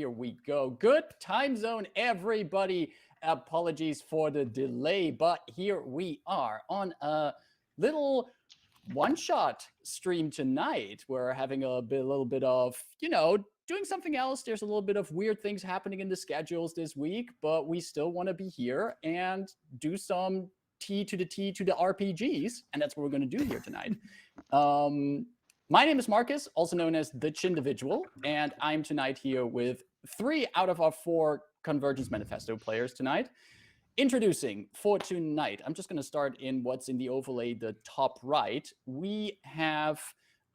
here we go. Good time zone, everybody. Apologies for the delay, but here we are on a little one-shot stream tonight. We're having a little bit of, doing something else. There's a little bit of weird things happening in the schedules this week, but we still want to be here and do some T to the RPGs, and that's what we're going to do here tonight. My name is Marcus, also known as the Chindividual, and I'm tonight here with 3 out of our 4 Convergence Manifesto players tonight. Introducing for tonight, I'm just going to start in what's in the overlay, the top right. We have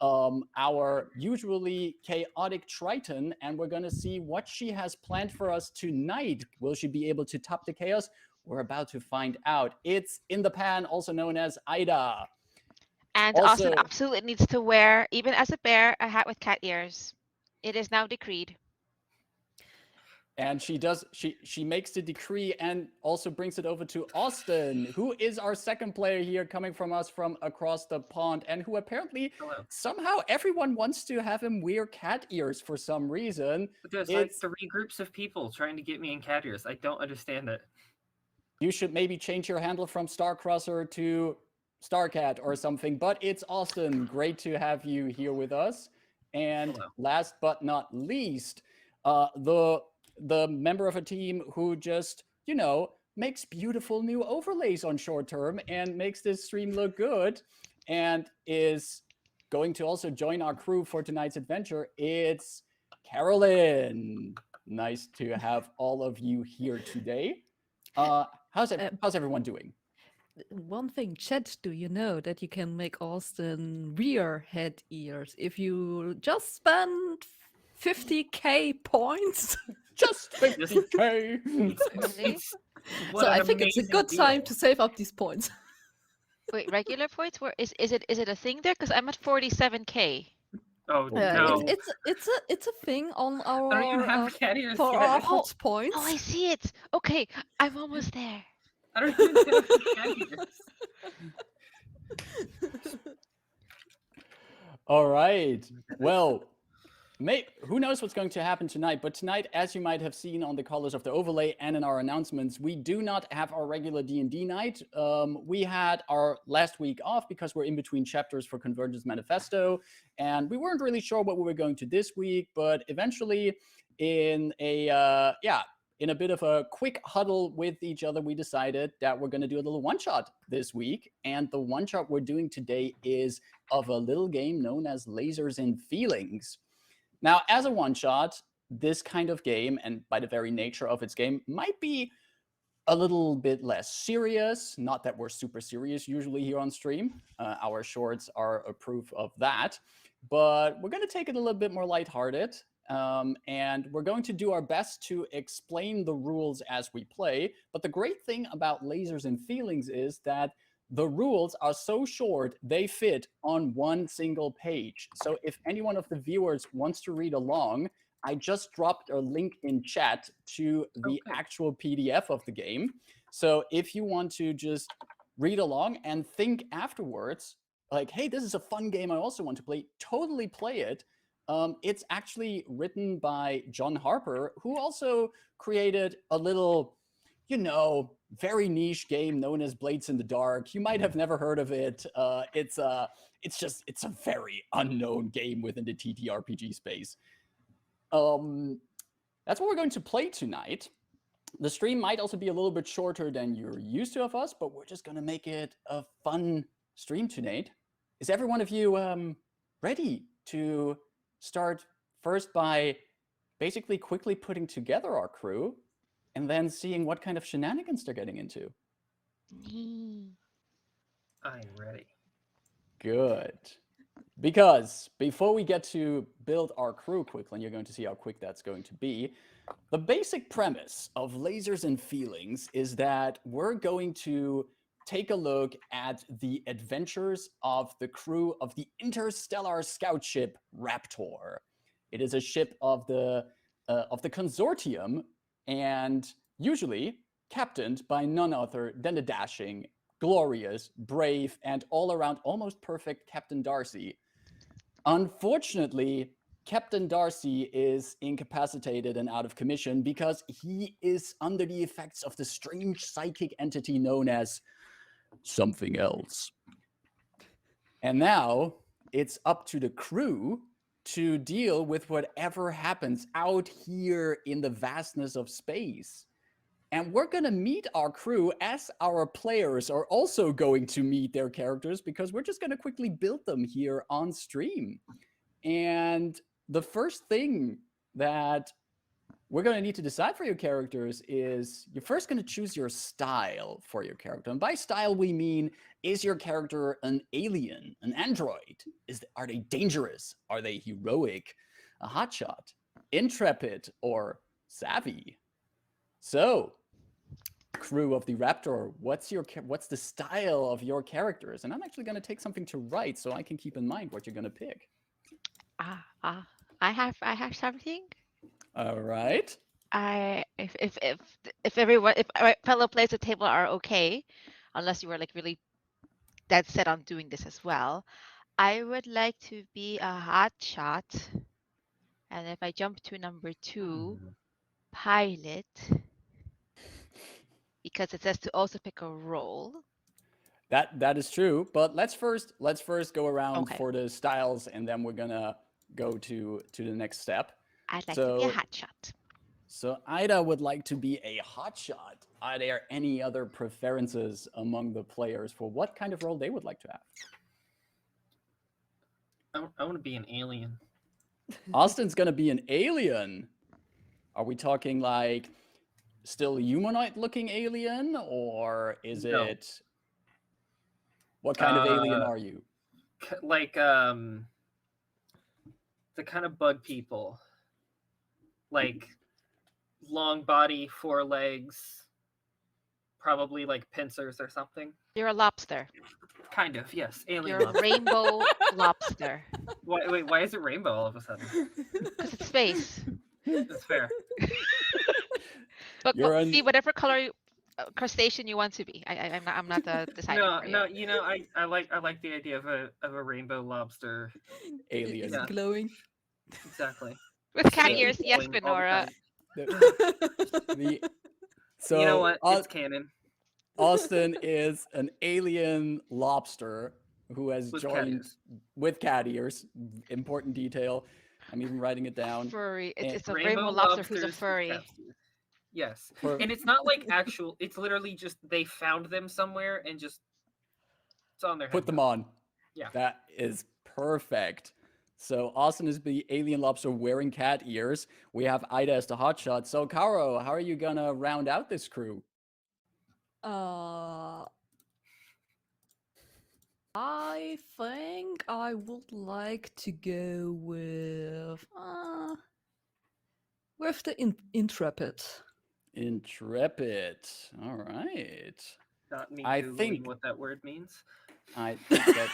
our usually chaotic Triton, and we're going to see what she has planned for us tonight. Will she be able to top the chaos? We're about to find out. It's in the pan, also known as Ida. And Austin absolutely needs to wear, even as a bear, a hat with cat ears. It is now decreed. And she makes the decree and also brings it over to Austin, who is our second player here, coming from us from across the pond, and who apparently somehow everyone wants to have him wear cat ears for some reason. There's like 3 groups of people trying to get me in cat ears. I don't understand it. You should maybe change your handle from Starcrosser to Starcat or something, but it's Austin. Great to have you here with us. And last but not least, the member of a team who just, makes beautiful new overlays on short term and makes this stream look good and is going to also join our crew for tonight's adventure. It's Carolyn. Nice to have all of you here today. How's everyone doing? One thing, chat, do you know that you can make Austin rear head ears if you just spend 50k points? Just 50k! So I think it's a good time to save up these points. Wait, regular points? Is it a thing there? Because I'm at 47k. Oh no! It's a thing on our I don't even have cat ears for yet. our hot points. Oh, I see it. Okay, I'm almost there. I don't even have cat ears. All right. Well, who knows what's going to happen tonight, but tonight, as you might have seen on the colors of the overlay and in our announcements, we do not have our regular D&D night. We had our last week off because we're in between chapters for Convergence Manifesto, and we weren't really sure what we were going to this week, but eventually in a bit of a quick huddle with each other, we decided that we're going to do a little one-shot this week, and the one-shot we're doing today is of a little game known as Lasers and Feelings. Now, as a one-shot, this kind of game, and by the very nature of its game, might be a little bit less serious. Not that we're super serious usually here on stream. Our shorts are a proof of that. But we're going to take it a little bit more lighthearted. And we're going to do our best to explain the rules as we play. But the great thing about Lasers and Feelings is that the rules are so short, they fit on one single page. So if any one of the viewers wants to read along, I just dropped a link in chat to the actual PDF of the game. So if you want to just read along and think afterwards, like, hey, this is a fun game I also want to play, totally play it. It's actually written by John Harper, who also created a little, very niche game known as Blades in the Dark. You might have never heard of it. It's a very unknown game within the TTRPG space. That's what we're going to play tonight. The stream might also be a little bit shorter than you're used to of us, but we're just going to make it a fun stream tonight. Is every one of you ready to start first by basically quickly putting together our crew and then seeing what kind of shenanigans they're getting into? I'm ready. Good. Because before we get to build our crew quickly, and you're going to see how quick that's going to be, the basic premise of Lasers and Feelings is that we're going to take a look at the adventures of the crew of the interstellar scout ship Raptor. It is a ship of the consortium, and usually captained by none other than the dashing, glorious, brave, and all-around almost perfect Captain Darcy. Unfortunately, Captain Darcy is incapacitated and out of commission because he is under the effects of the strange psychic entity known as something else. And now it's up to the crew to deal with whatever happens out here in the vastness of space. And we're going to meet our crew as our players are also going to meet their characters, because we're just going to quickly build them here on stream. And the first thing that we're going to need to decide for your characters is you're first going to choose your style for your character. And by style, we mean, is your character an alien, an android? Are they dangerous? Are they heroic, a hotshot, intrepid, or savvy? So, crew of the Raptor, what's the style of your characters? And I'm actually going to take something to write so I can keep in mind what you're going to pick. I have something. All right. If everyone, if our fellow players at the table are okay, unless you were like really dead set on doing this as well, I would like to be a hot shot. And if I jump to number 2, pilot, because it says to also pick a role. That is true, but let's first go around Okay. for the styles, and then we're gonna go to the next step. I'd like to be a hot shot. So Ida would like to be a hotshot. Are there any other preferences among the players for what kind of role they would like to have? I want to be an alien. Austin's gonna be an alien. Are we talking like still humanoid-looking alien, or is it? What kind of alien are you? Like the kind of bug people. Like long body, 4 legs, probably like pincers or something. You're a lobster. Kind of, yes. Alien You're a lobster. rainbow lobster. Why is it rainbow all of a sudden? Because it's space. That's fair. But be whatever color crustacean you want to be. I'm not the deciding. No. You know, I like the idea of a rainbow lobster Alien. Is it glowing? Exactly. With cat Same ears, yes, glowing all the Benora. time. So you know what? It's canon. Austin is an alien lobster who has joined with cat ears. Important detail. I'm even writing it down. Furry. It's a Rainbow rainbow lobster who's a lobsters, furry. Yes. And it's not like actual, it's literally just they found them somewhere and just it's on their head. Put them on. Yeah. That is perfect. So Austin is the alien lobster wearing cat ears. We have Ida as the hotshot. So Caro, how are you gonna round out this crew? I think I would like to go with the intrepid. Intrepid. All right. Not me I Googling think what that word means. I think that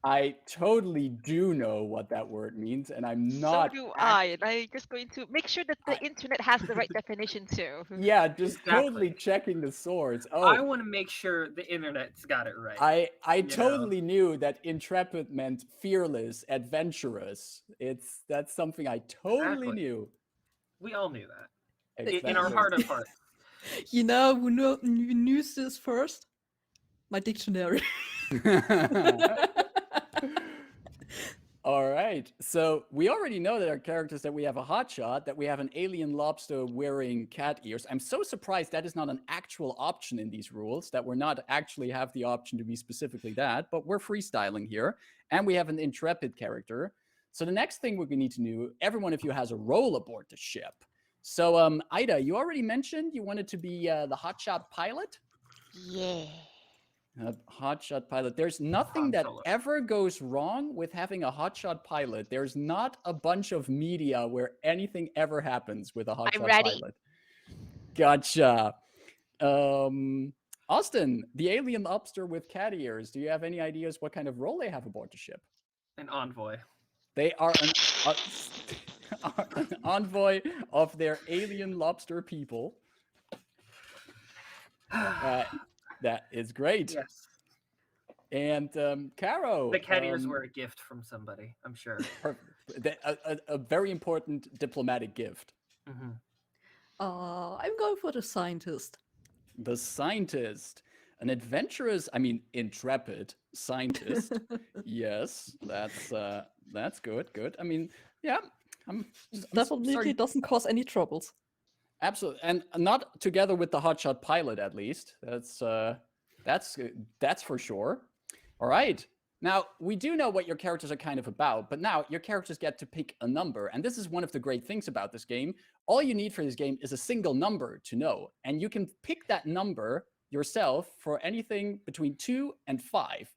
I totally do know what that word means, and I'm not. So do I, and I'm just going to make sure that the internet has the right definition too. Yeah, just totally checking the source. Oh, I want to make sure the internet's got it right. I totally knew that intrepid meant fearless, adventurous. That's something I totally knew. We all knew that. Exactly. In our heart of hearts. You know who knew this first? My dictionary. All right. So we already know that our characters, that we have a hotshot, that we have an alien lobster wearing cat ears. I'm so surprised that is not an actual option in these rules, that we're not actually have the option to be specifically that, but we're freestyling here. And we have an intrepid character. So the next thing we're going to need to know, everyone of you has a role aboard the ship. So Ida, you already mentioned you wanted to be the hotshot pilot? Yeah. Hotshot pilot. There's nothing that ever goes wrong with having a hotshot pilot. There's not a bunch of media where anything ever happens with a hotshot pilot. Gotcha. Austin, the alien lobster with cat ears. Do you have any ideas what kind of role they have aboard the ship? An envoy. They are an envoy of their alien lobster people. That is great. Yes. And Caro. The cat ears were a gift from somebody, I'm sure. A very important diplomatic gift. Mm-hmm. I'm going for the scientist. The scientist, an adventurous, intrepid scientist. Yes, that's good. Good. I'm Definitely starting. doesn't cause any troubles. Absolutely, and not together with the hotshot pilot, at least. That's for sure. All right. Now, we do know what your characters are kind of about, but now your characters get to pick a number. And this is one of the great things about this game. All you need for this game is a single number to know. And you can pick that number yourself for anything between 2 and 5.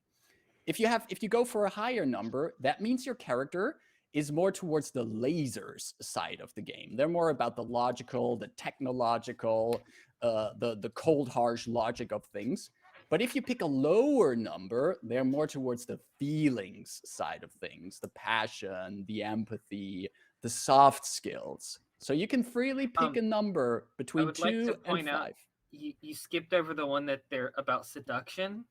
If you go for a higher number, that means your character is more towards the lasers side of the game. They're more about the logical, the technological, the cold, harsh logic of things. But if you pick a lower number, they're more towards the feelings side of things, the passion, the empathy, the soft skills. So you can freely pick a number between 2 and 5. You skipped over the one that they're about seduction.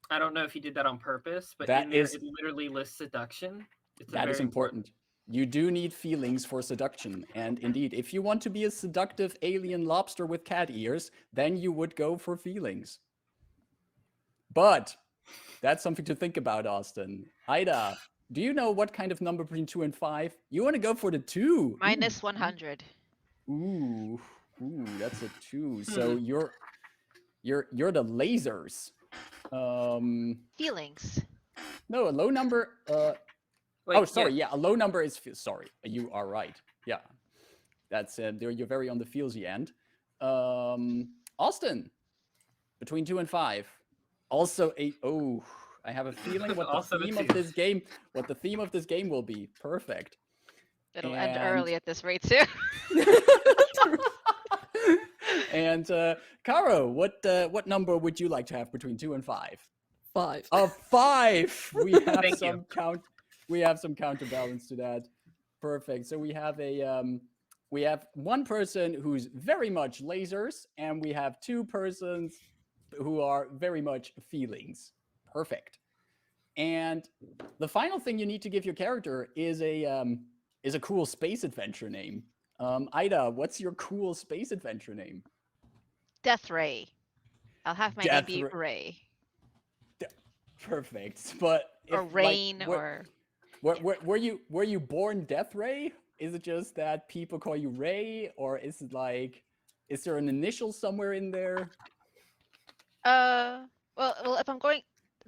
I don't know if you did that on purpose, but it literally lists seduction. That is important. You do need feelings for seduction. And indeed, if you want to be a seductive alien lobster with cat ears, then you would go for feelings. But that's something to think about, Austin. Ida, do you know what kind of number between 2 and 5? You want to go for the 2. Minus 100. Ooh, that's a 2. So you're the lasers. Feelings. No, a low number. A low number is. Sorry, you are right. Yeah, that's you're very on the feelsy end. Austin, between 2 and 5. Also I have a feeling what the theme of this game. What the theme of this game will be. Perfect. It'll end early at this rate too. And Caro, what number would you like to have between 2 and 5? 5. A 5. We have some counterbalance to that. Perfect. So we have one person who's very much lasers, and we have 2 persons who are very much feelings. Perfect. And the final thing you need to give your character is a cool space adventure name. Ida, what's your cool space adventure name? Death Raye. I'll have my name be Raye. Perfect. But or Rain, or were you born Death Raye? Is it just that people call you Raye, or is there an initial somewhere in there? Well, if I'm going,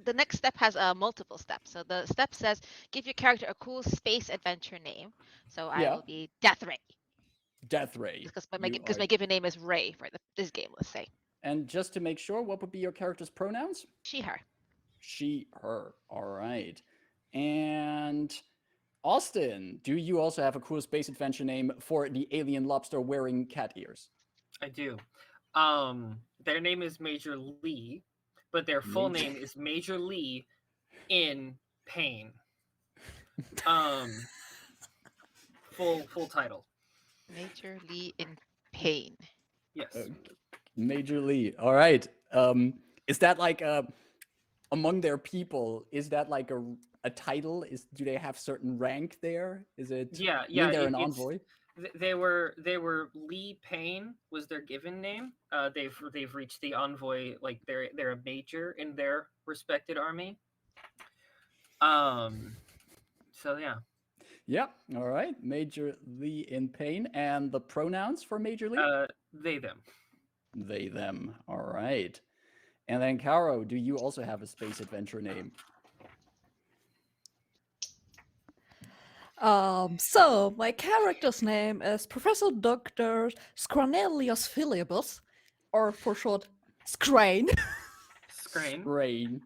the next step has multiple steps. So the step says give your character a cool space adventure name. So I will be Death Raye. Death Raye. Because my given name is Raye for this game, let's say. And just to make sure, what would be your character's pronouns? She, her. She, her. All right. And Austin, do you also have a cool space adventure name for the alien lobster wearing cat ears? I do. Their name is Major Lee, but their full name is Major Lee in Pain. Full title. Major Lee in Pain. Yes. Major Lee. All right. Is that like among their people? Is that like a title? Do they have certain rank there? Is it? Yeah. They're an envoy. They were Lee Payne was their given name. They've reached the envoy, like they're a major in their respected army. So yeah. Yep. All right. Major Lee in Pain. And the pronouns for Major Lee? They, them. They, them. All right. And then, Caro, do you also have a space adventure name? So my character's name is Professor Doctor Scranelius Philippus, or for short, Scrane. Scrane.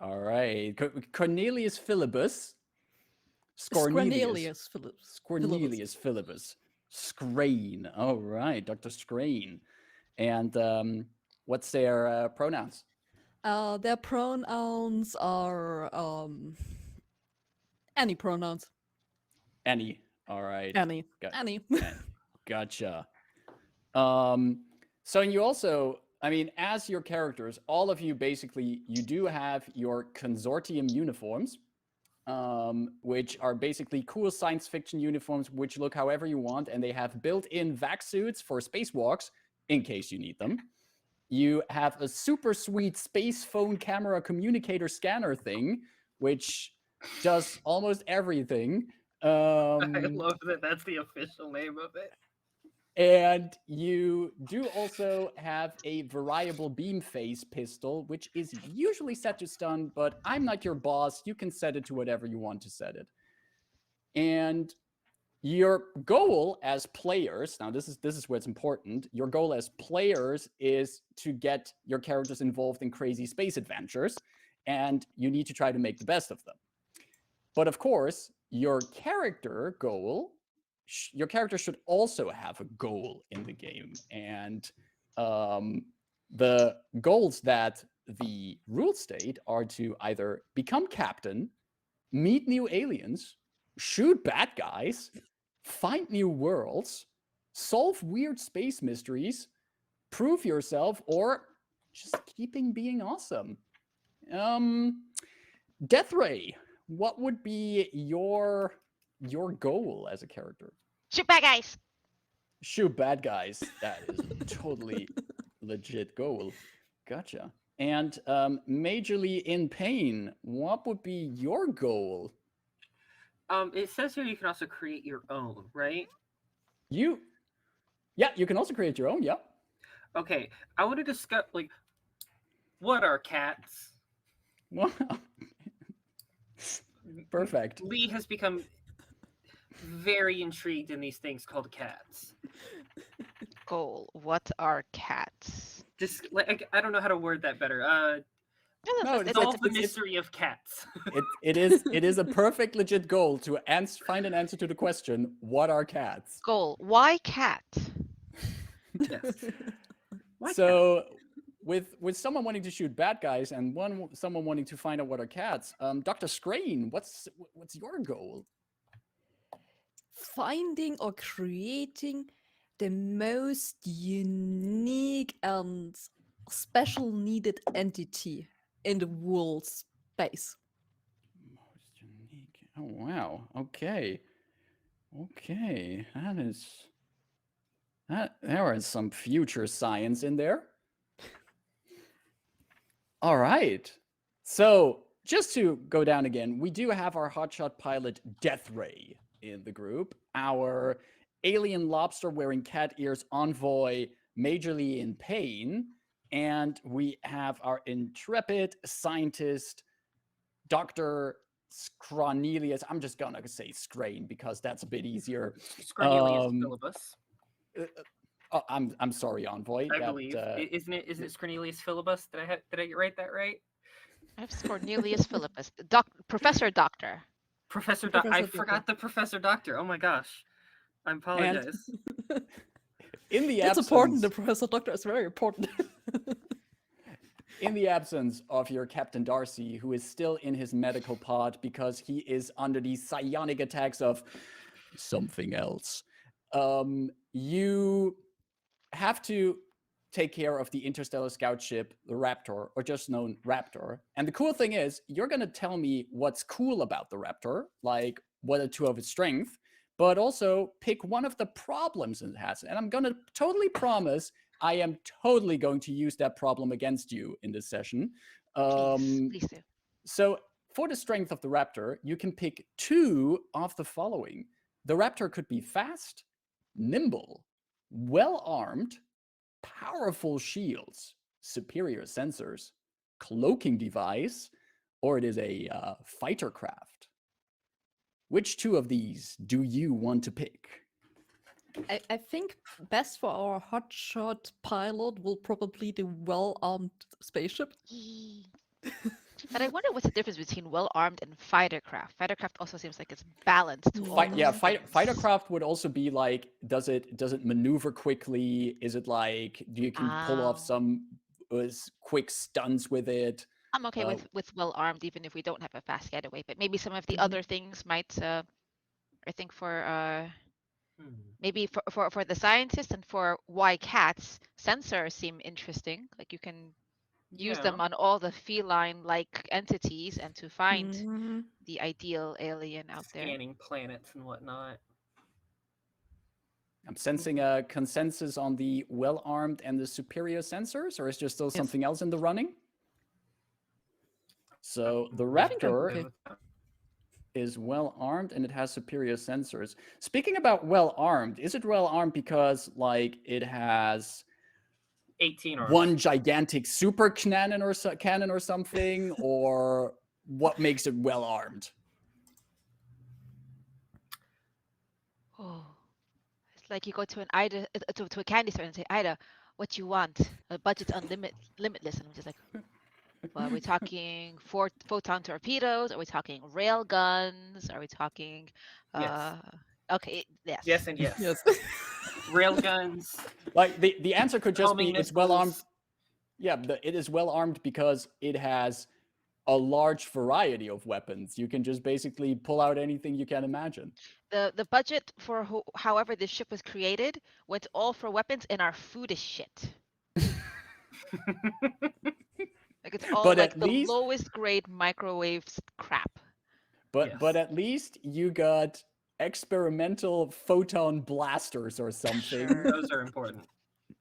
All right. Cornelius Philippus. Scranelius Philippus. Cornelius Philippus. Scrane. All right, Dr. Scrane. And what's their pronouns? Their pronouns are any pronouns. Any. All right. Any. Any. Gotcha. So you also I mean, as your characters, all of you basically, you do have your consortium uniforms, which are basically cool science fiction uniforms, which look however you want, and they have built-in vac suits for spacewalks in case you need them. You have a super sweet space phone camera communicator scanner thing, which does almost everything. I love that that's the official name of it. And you do also have a variable beam phase pistol, which is usually set to stun, but I'm not your boss. You can set it to whatever you want to set it. And your goal as players, now this is where it's important. Your goal as players is to get your characters involved in crazy space adventures, and you need to try to make the best of them. But of course, your character should also have a goal in the game. And the goals that the rules state are to either become captain, meet new aliens, shoot bad guys, find new worlds, solve weird space mysteries, prove yourself, or just keeping being awesome. Death Ray, what would be your goal as a character? Shoot bad guys. Shoot bad guys. That is a totally legit goal. Gotcha. And majorly in pain, what would be your goal? It says here you can also create your own, right? You can also create your own. Yeah. Okay, I want to discuss like what are cats? Wow. Perfect. Lee has become very intrigued in these things called cats. Goal. What are cats? Just like I don't know how to word that better. No, Solve the mystery of cats. It is a perfect legit goal to find an answer to the question, what are cats? Goal. Why cat? Yes. Why So with someone wanting to shoot bad guys and someone wanting to find out what are cats, Dr. Scrane, what's your goal? Finding or creating the most unique and special needed entity in the world space. Most unique. Oh wow. Okay. There is some future science in there. All right. So just to go down again, we do have our hotshot pilot Death Ray in the group, our alien lobster wearing cat ears envoy majorly in pain, and we have our intrepid scientist Doctor Scranelius. I'm just gonna say Scrane because that's a bit easier. Scranelius Philippus. Oh, I'm sorry, Envoy. I believe. Isn't it Scranelius Philippus? Did I write that right? I have Scranelius Philippus. Professor Doctor. Professor Professor I Doctor. forgot the Professor Doctor. Oh my gosh. I apologize. In the It's absence, important. The Professor Doctor is very important. in the absence of your Captain Darcy, who is still in his medical pod because he is under the psionic attacks of something else, you have to take care of the interstellar scout ship, the Raptor, or just known Raptor. And the cool thing is, you're going to tell me what's cool about the Raptor, like what are two of its strengths, but also pick one of the problems it has. And I'm going to totally promise I am totally going to use that problem against you in this session. Please do. So for the strength of the Raptor, you can pick two of the following. The Raptor could be fast, nimble, well-armed, powerful shields, superior sensors, cloaking device, or it is a fighter craft. Which two of these do you want to pick? I think best for our hotshot pilot will probably the well-armed spaceship. But I wonder what's the difference between well-armed and fightercraft. Fightercraft also seems like it's balanced to all those things. Fightercraft would also be like, does it maneuver quickly? Is it like, do you can pull off some quick stunts with it? I'm okay with well-armed, even if we don't have a fast getaway. But maybe some of the other things might. I think for Maybe for the scientists and for why cats, sensors seem interesting. Like you can use them on all the feline-like entities and to find Mhm. the ideal alien out there. Scanning planets and whatnot. I'm sensing a consensus on the well-armed and the superior sensors, or is there still something else in the running? So the I think I'm Raptor okay. is well-armed and it has superior sensors. Speaking about well-armed, is it well-armed because like it has 18 arms. one gigantic super cannon or something, or what makes it well-armed? Oh, it's like you go to an Ida to a candy store and say, Ida, what you want? Budget's limitless, and I'm just like, well, are we talking photon torpedoes? Are we talking rail guns? Are we talking? Yes. Okay, yes. Yes and yes. Yes. Railguns. Like the answer could just be homing it's well-armed. missiles. Yeah, it is well-armed because it has a large variety of weapons. You can just basically pull out anything you can imagine. The budget for however this ship was created went all for weapons, and our food is shit. Like it's all But like at the least- lowest grade microwave crap. But Yes. at least you got experimental photon blasters or something. Sure. Those are important.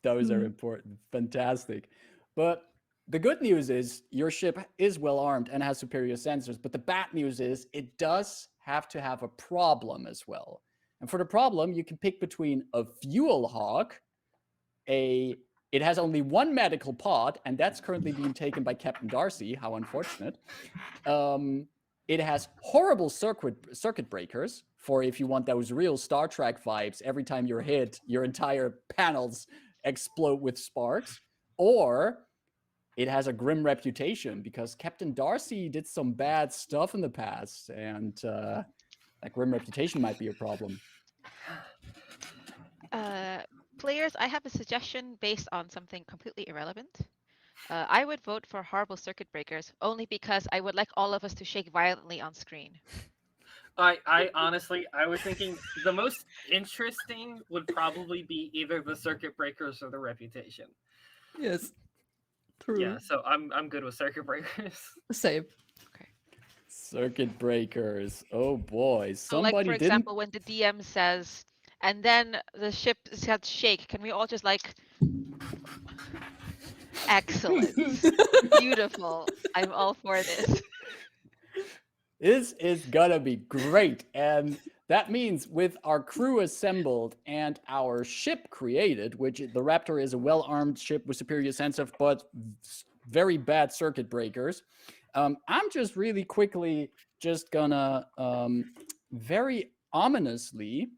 Those are Mhm. important. Fantastic. But the good news is your ship is well armed and has superior sensors. But the bad news is it does have to have a problem as well. And for the problem, you can pick between a fuel hog, it has only one medical pod, and that's currently being taken by Captain Darcy. How unfortunate. It has horrible circuit breakers for if you want those real Star Trek vibes. Every time you're hit, your entire panels explode with sparks. Or it has a grim reputation because Captain Darcy did some bad stuff in the past, and that grim reputation might be a problem. Players, I have a suggestion based on something completely irrelevant. I would vote for horrible circuit breakers only because I would like all of us to shake violently on screen. I honestly, I was thinking the most interesting would probably be either the circuit breakers or the reputation. Yes. True. Yeah, so I'm good with circuit breakers. Same. Circuit breakers. Oh boy, So, like somebody for didn't. example, when the DM says, and then the ship said shake, can we all just like, excellent, beautiful, I'm all for this. This is gonna be great. And that means with our crew assembled and our ship created, which the Raptor is a well-armed ship with superior sensor, but very bad circuit breakers. I'm just really quickly just gonna very ominously,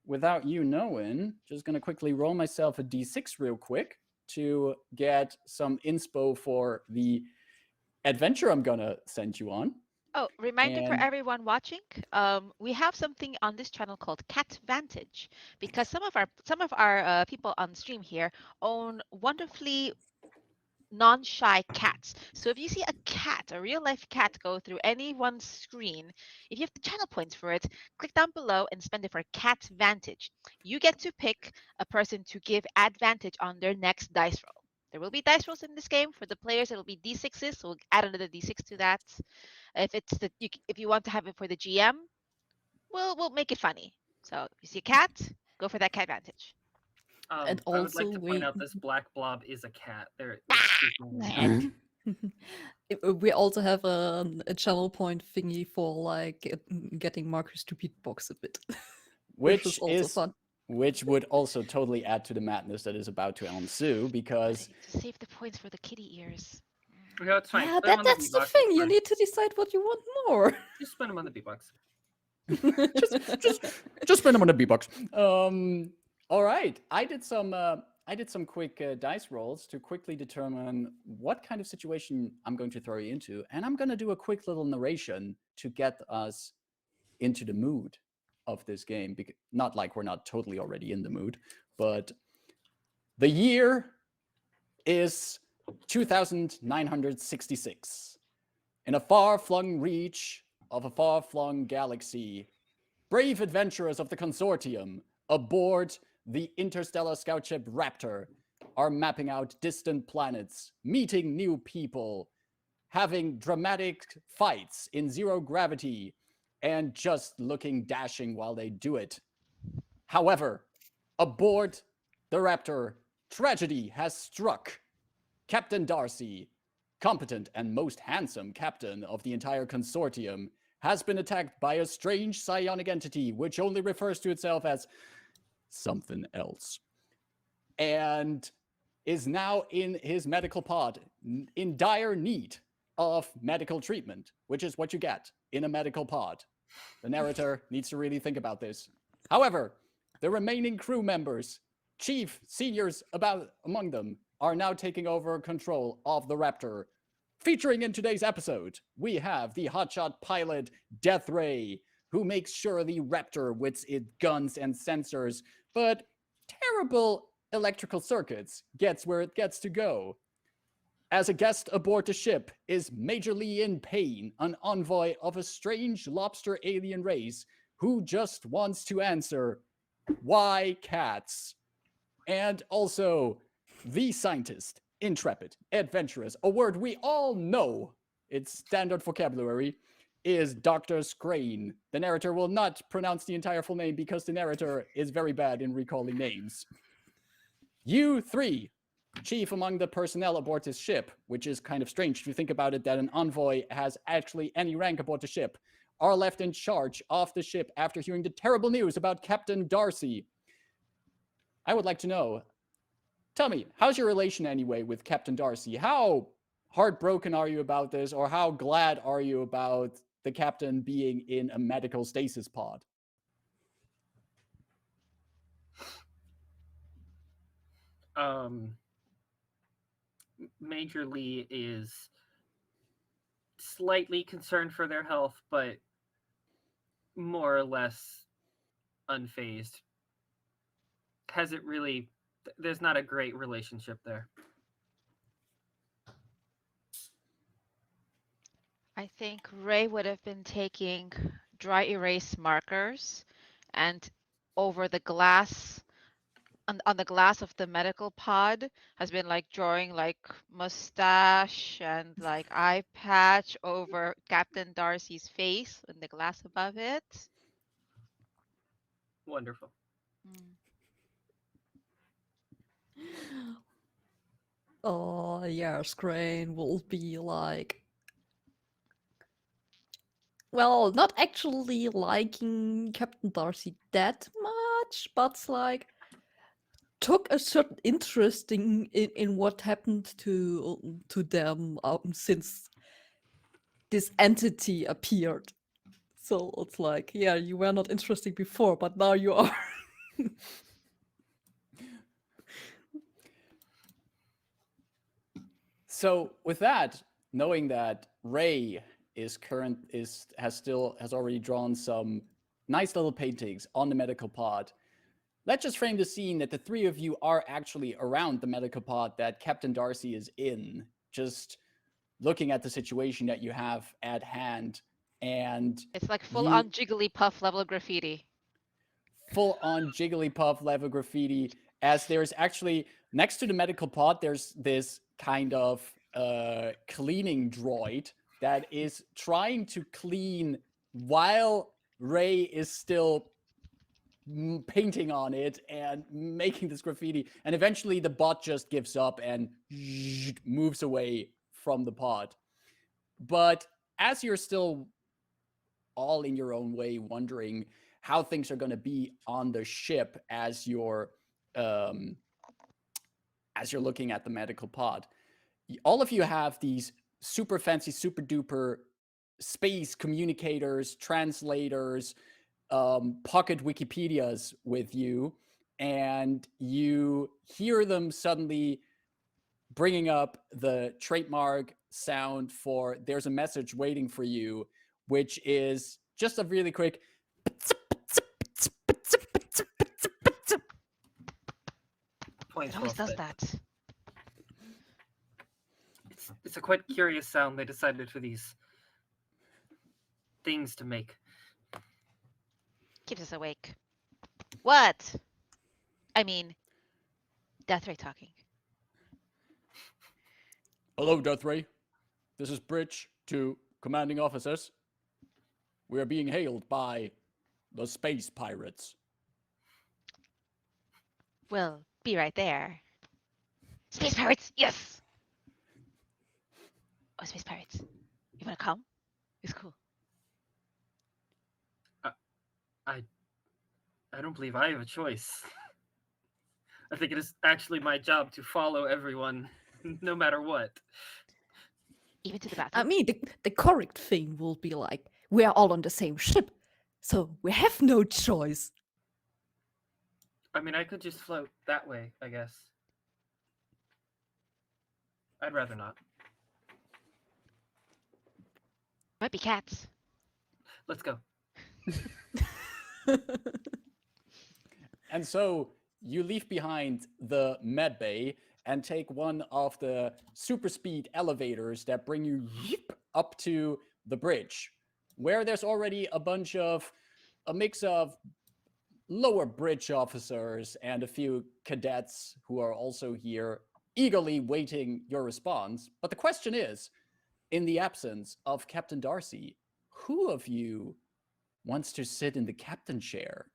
without you knowing, just gonna quickly roll myself a d6 real quick to get some inspo for the adventure I'm gonna send you on. Oh, reminder for And- everyone watching, we have something on this channel called Cat Vantage, because some of our people on stream here own wonderfully non-shy cats. So if you see a cat, a real life cat, go through anyone's screen, if you have the channel points for it, click down below and spend it for Cat Vantage. You get to pick a person to give advantage on their next dice roll. There will be dice rolls in this game. For the players, it'll be d6s, so we'll add another d6 to that. If you want to have it for the GM, we'll make it funny. So if you see a cat, go for that Cat Vantage. And I would like also to point out this black blob is a cat. They're We also have a channel point thingy for like getting Marcus to beatbox a bit, which also is fun. which would also totally add to the madness that is about to ensue, because To save the points for the kitty ears. No, it's fine. Yeah, Spend 'em on that's the beatbox, thing. it's You fine. need to decide what you want more. Just spend them on the beatbox. just spend them on the beatbox. All right, I did some quick dice rolls to quickly determine what kind of situation I'm going to throw you into, and I'm going to do a quick little narration to get us into the mood of this game. Not like we're not totally already in the mood, but the year is 2966. In a far-flung reach of a far-flung galaxy, brave adventurers of the Consortium aboard the interstellar scout ship Raptor are mapping out distant planets, meeting new people, having dramatic fights in zero gravity, and just looking dashing while they do it. However, aboard the Raptor, tragedy has struck. Captain Darcy, competent and most handsome captain of the entire consortium, has been attacked by a strange psionic entity which only refers to itself as something else, and is now in his medical pod in dire need of medical treatment, which is what you get in a medical pod. The narrator needs to really think about this. However, the remaining crew members, chief seniors among them, are now taking over control of the Raptor. Featuring in today's episode, we have the hotshot pilot, Death Raye, who makes sure the Raptor with its guns and sensors, but terrible electrical circuits, gets where it gets to go. As a guest aboard the ship is majorly in pain, an envoy of a strange lobster alien race who just wants to answer, why cats? And also, the scientist, intrepid, adventurous, a word we all know, it's standard vocabulary, is Doctor Scranelius. The narrator will not pronounce the entire full name because the narrator is very bad in recalling names. You three, chief among the personnel aboard this ship, which is kind of strange if you think about it, that an envoy has actually any rank aboard the ship, are left in charge of the ship after hearing the terrible news about Captain Darcy. I would like to know, tell me, how's your relation anyway with Captain Darcy? How heartbroken are you about this, or how glad are you about the captain being in a medical stasis pod? Major Lee is slightly concerned for their health, but more or less unfazed. Hasn't really, there's not a great relationship there. I think Raye would have been taking dry erase markers and over the glass on the glass of the medical pod has been like drawing like mustache and like eye patch over Captain Darcy's face and the glass above it. Wonderful. Oh, yeah, Scrane will be like, well, not actually liking Captain Darcy that much, but like took a certain interest in what happened to them since this entity appeared. So it's like, yeah, you were not interesting before, but now you are. So with that, knowing that Raye has already drawn some nice little paintings on the medical pod, let's just frame the scene that the three of you are actually around the medical pod that Captain Darcy is in, just looking at the situation that you have at hand. And it's like full on Jigglypuff level graffiti. Full on Jigglypuff level graffiti, as there's actually, next to the medical pod, there's this kind of cleaning droid that is trying to clean while Raye is still painting on it and making this graffiti, and eventually the bot just gives up and moves away from the pod. But as you're still all in your own way wondering how things are going to be on the ship as you're looking at the medical pod, all of you have these super fancy, super duper space communicators, translators, pocket Wikipedias with you, and you hear them suddenly bringing up the trademark sound for "there's a message waiting for you," which is just a really quick It always does that. It's a quite curious sound they decided for these things to make. Keeps us awake. What? I mean, Death Ray talking. Hello, Death Ray. This is Bridge to commanding officers. We are being hailed by the space pirates. We'll be right there. Space pirates, yes! Oh, space pirates. You wanna come? It's cool. I don't believe I have a choice. I think it is actually my job to follow everyone, no matter what. Even to the I bathroom. mean, the correct thing will be like, we're all on the same ship, so we have no choice. I mean, I could just float that way, I guess. I'd rather not. Might be cats. Let's go. And so you leave behind the med bay and take one of the super speed elevators that bring you up to the bridge, where there's already a mix of lower bridge officers and a few cadets who are also here, eagerly waiting your response. But the question is, in the absence of Captain Darcy, who of you wants to sit in the captain chair,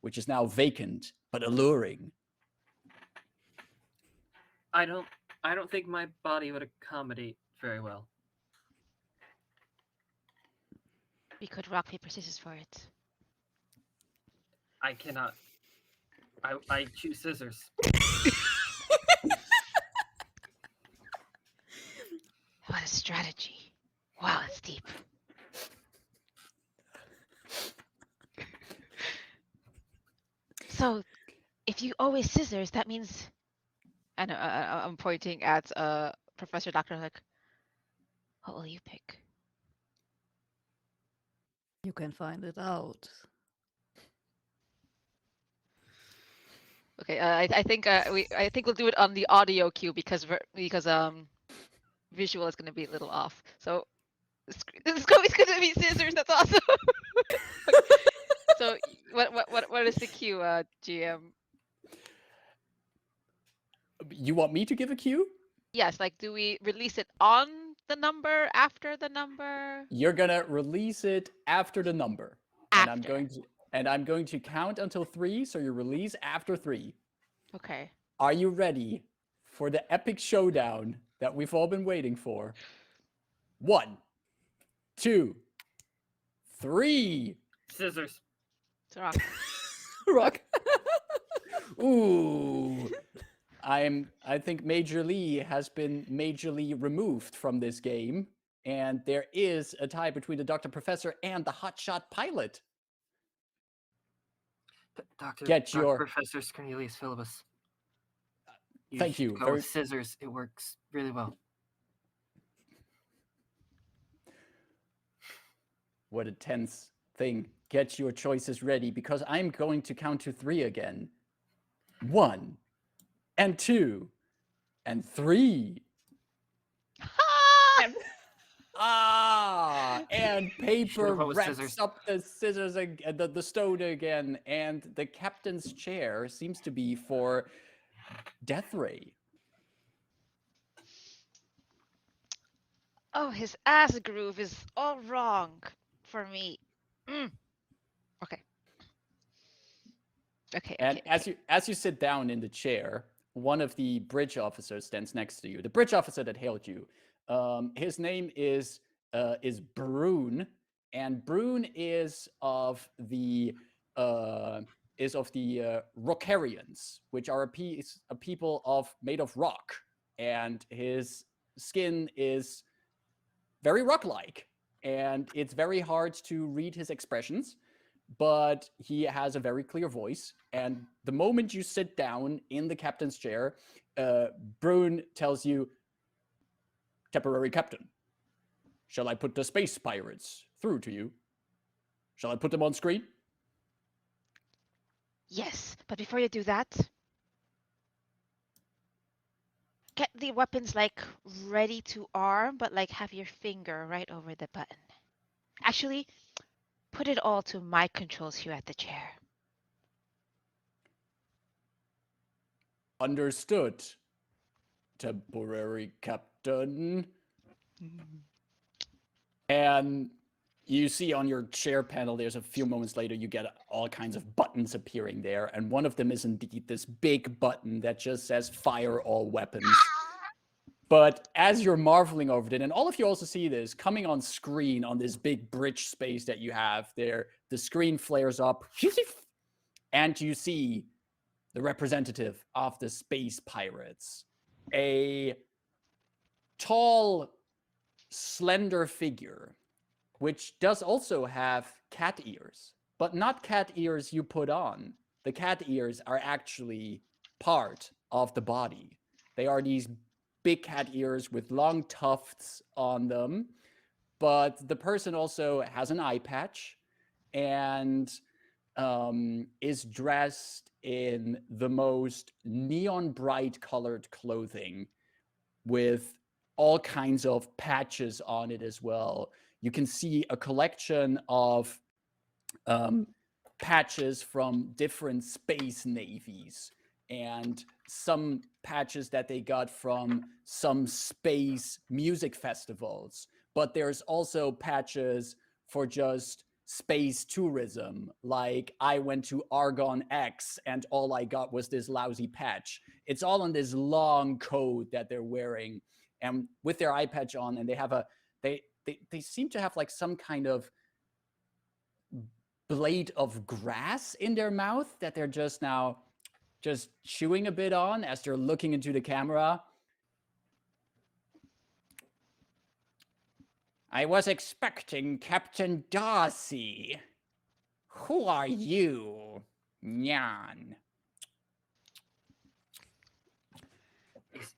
which is now vacant but alluring? I don't think my body would accommodate very well. We could rock, paper, scissors for it. I cannot. I choose scissors. What a strategy. Wow, it's deep. So, if you always scissors, that means... I know, I'm pointing at Professor Doctor, like, what will you pick? You can find it out. Okay, I think I think we'll do it on the audio cue because visual is going to be a little off. So it's going to be scissors. That's awesome. So what is the cue, GM? You want me to give a cue? Yes, like, do we release it on the number, after the number? You're gonna release it after the number. And After. I'm going to count until 3, so you release after 3. Okay. Are you ready for the epic showdown that we've all been waiting for? 1, 2, 3. Scissors. It's rock. Rock. Ooh. I think Major Lee has been majorly removed from this game, and there is a tie between the Doctor Professor and the hotshot pilot. Professor Scranelius Philippus. Thank you. Go with scissors. It works really well. What a tense thing. Get your choices ready, because I'm going to count to 3 again. 1, and 2, and 3. And paper wraps up the scissors, the stone again, and the captain's chair seems to be for Death Ray. Oh, his ass groove is all wrong for me. Okay. Okay. And okay. as you sit down in the chair, one of the bridge officers stands next to you. The bridge officer that hailed you. His name is Brune, and Brune is of the Rockarians, which are a people made of rock, and his skin is very rock-like, and it's very hard to read his expressions, but he has a very clear voice. And the moment you sit down in the captain's chair, Brune tells you, "Temporary captain, shall I put the space pirates through to you? Shall I put them on screen?" Yes, but before you do that, get the weapons like ready to arm, but like have your finger right over the button. Actually, put it all to my controls here at the chair. Understood, temporary captain. And you see on your share panel, there's a few moments later, you get all kinds of buttons appearing there. And one of them is indeed this big button that just says fire all weapons. But as you're marveling over it, and all of you also see this coming on screen on this big bridge space that you have there, the screen flares up, and you see the representative of the space pirates, a tall, slender figure, which does also have cat ears, but not cat ears you put on. The cat ears are actually part of the body. They are these big cat ears with long tufts on them, but the person also has an eye patch and is dressed in the most neon bright colored clothing with all kinds of patches on it as well. You can see a collection of patches from different space navies and some patches that they got from some space music festivals. But there's also patches for just space tourism. Like I went to Argon X and all I got was this lousy patch. It's all on this long coat that they're wearing and with their eye patch on, and they have they seem to have like some kind of blade of grass in their mouth that they're just chewing a bit on as they're looking into the camera. I was expecting Captain Darcy. Who are you, Nyan?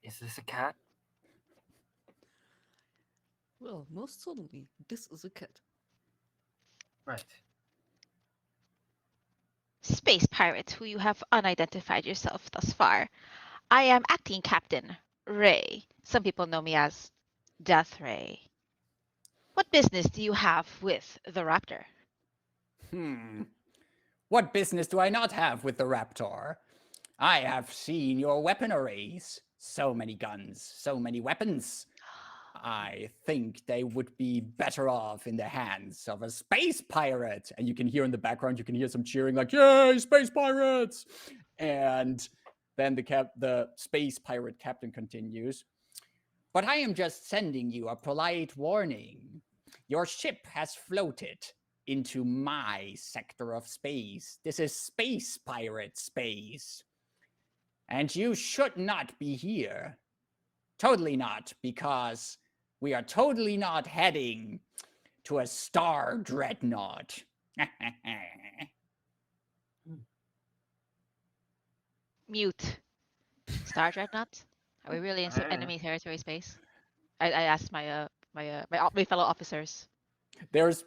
Is this a cat? Well, most certainly, this is a cat. Right. Space pirate who you have unidentified yourself thus far. I am acting Captain Raye. Some people know me as Death Ray. What business do you have with the Raptor? What business do I not have with the Raptor? I have seen your weapon arrays. So many guns, so many weapons. I think they would be better off in the hands of a space pirate. And you can hear in the background, you can hear some cheering like, yay, space pirates! And then the space pirate captain continues. But I am just sending you a polite warning. Your ship has floated into my sector of space. This is space pirate space. And you should not be here. Totally not, because we are totally not heading to a star dreadnought. Mute. Star Dreadnought? Are we really in I don't know. enemy territory space? I asked my my fellow officers. There's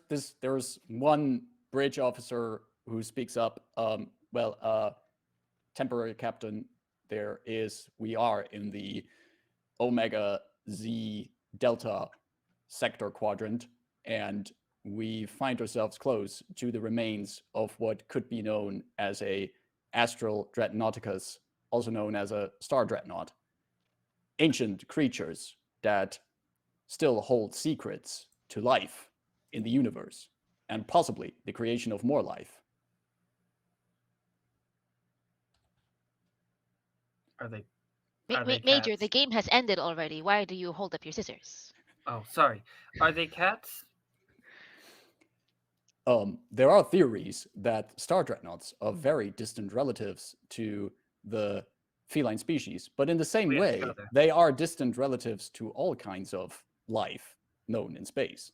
one bridge officer who speaks up. Temporary captain, we are in the Omega Z Delta sector quadrant, and we find ourselves close to the remains of what could be known as a astral dreadnoughticus, also known as a star dreadnought. Ancient creatures that still hold secrets to life in the universe, and possibly the creation of more life. Are they Major, cats? the game has ended already. Why do you hold up your scissors? Oh, sorry. Are they cats? There are theories that star dreadnoughts are very distant relatives to the feline species, but in the same We have to way, go there. they are distant relatives to all kinds of life known in space.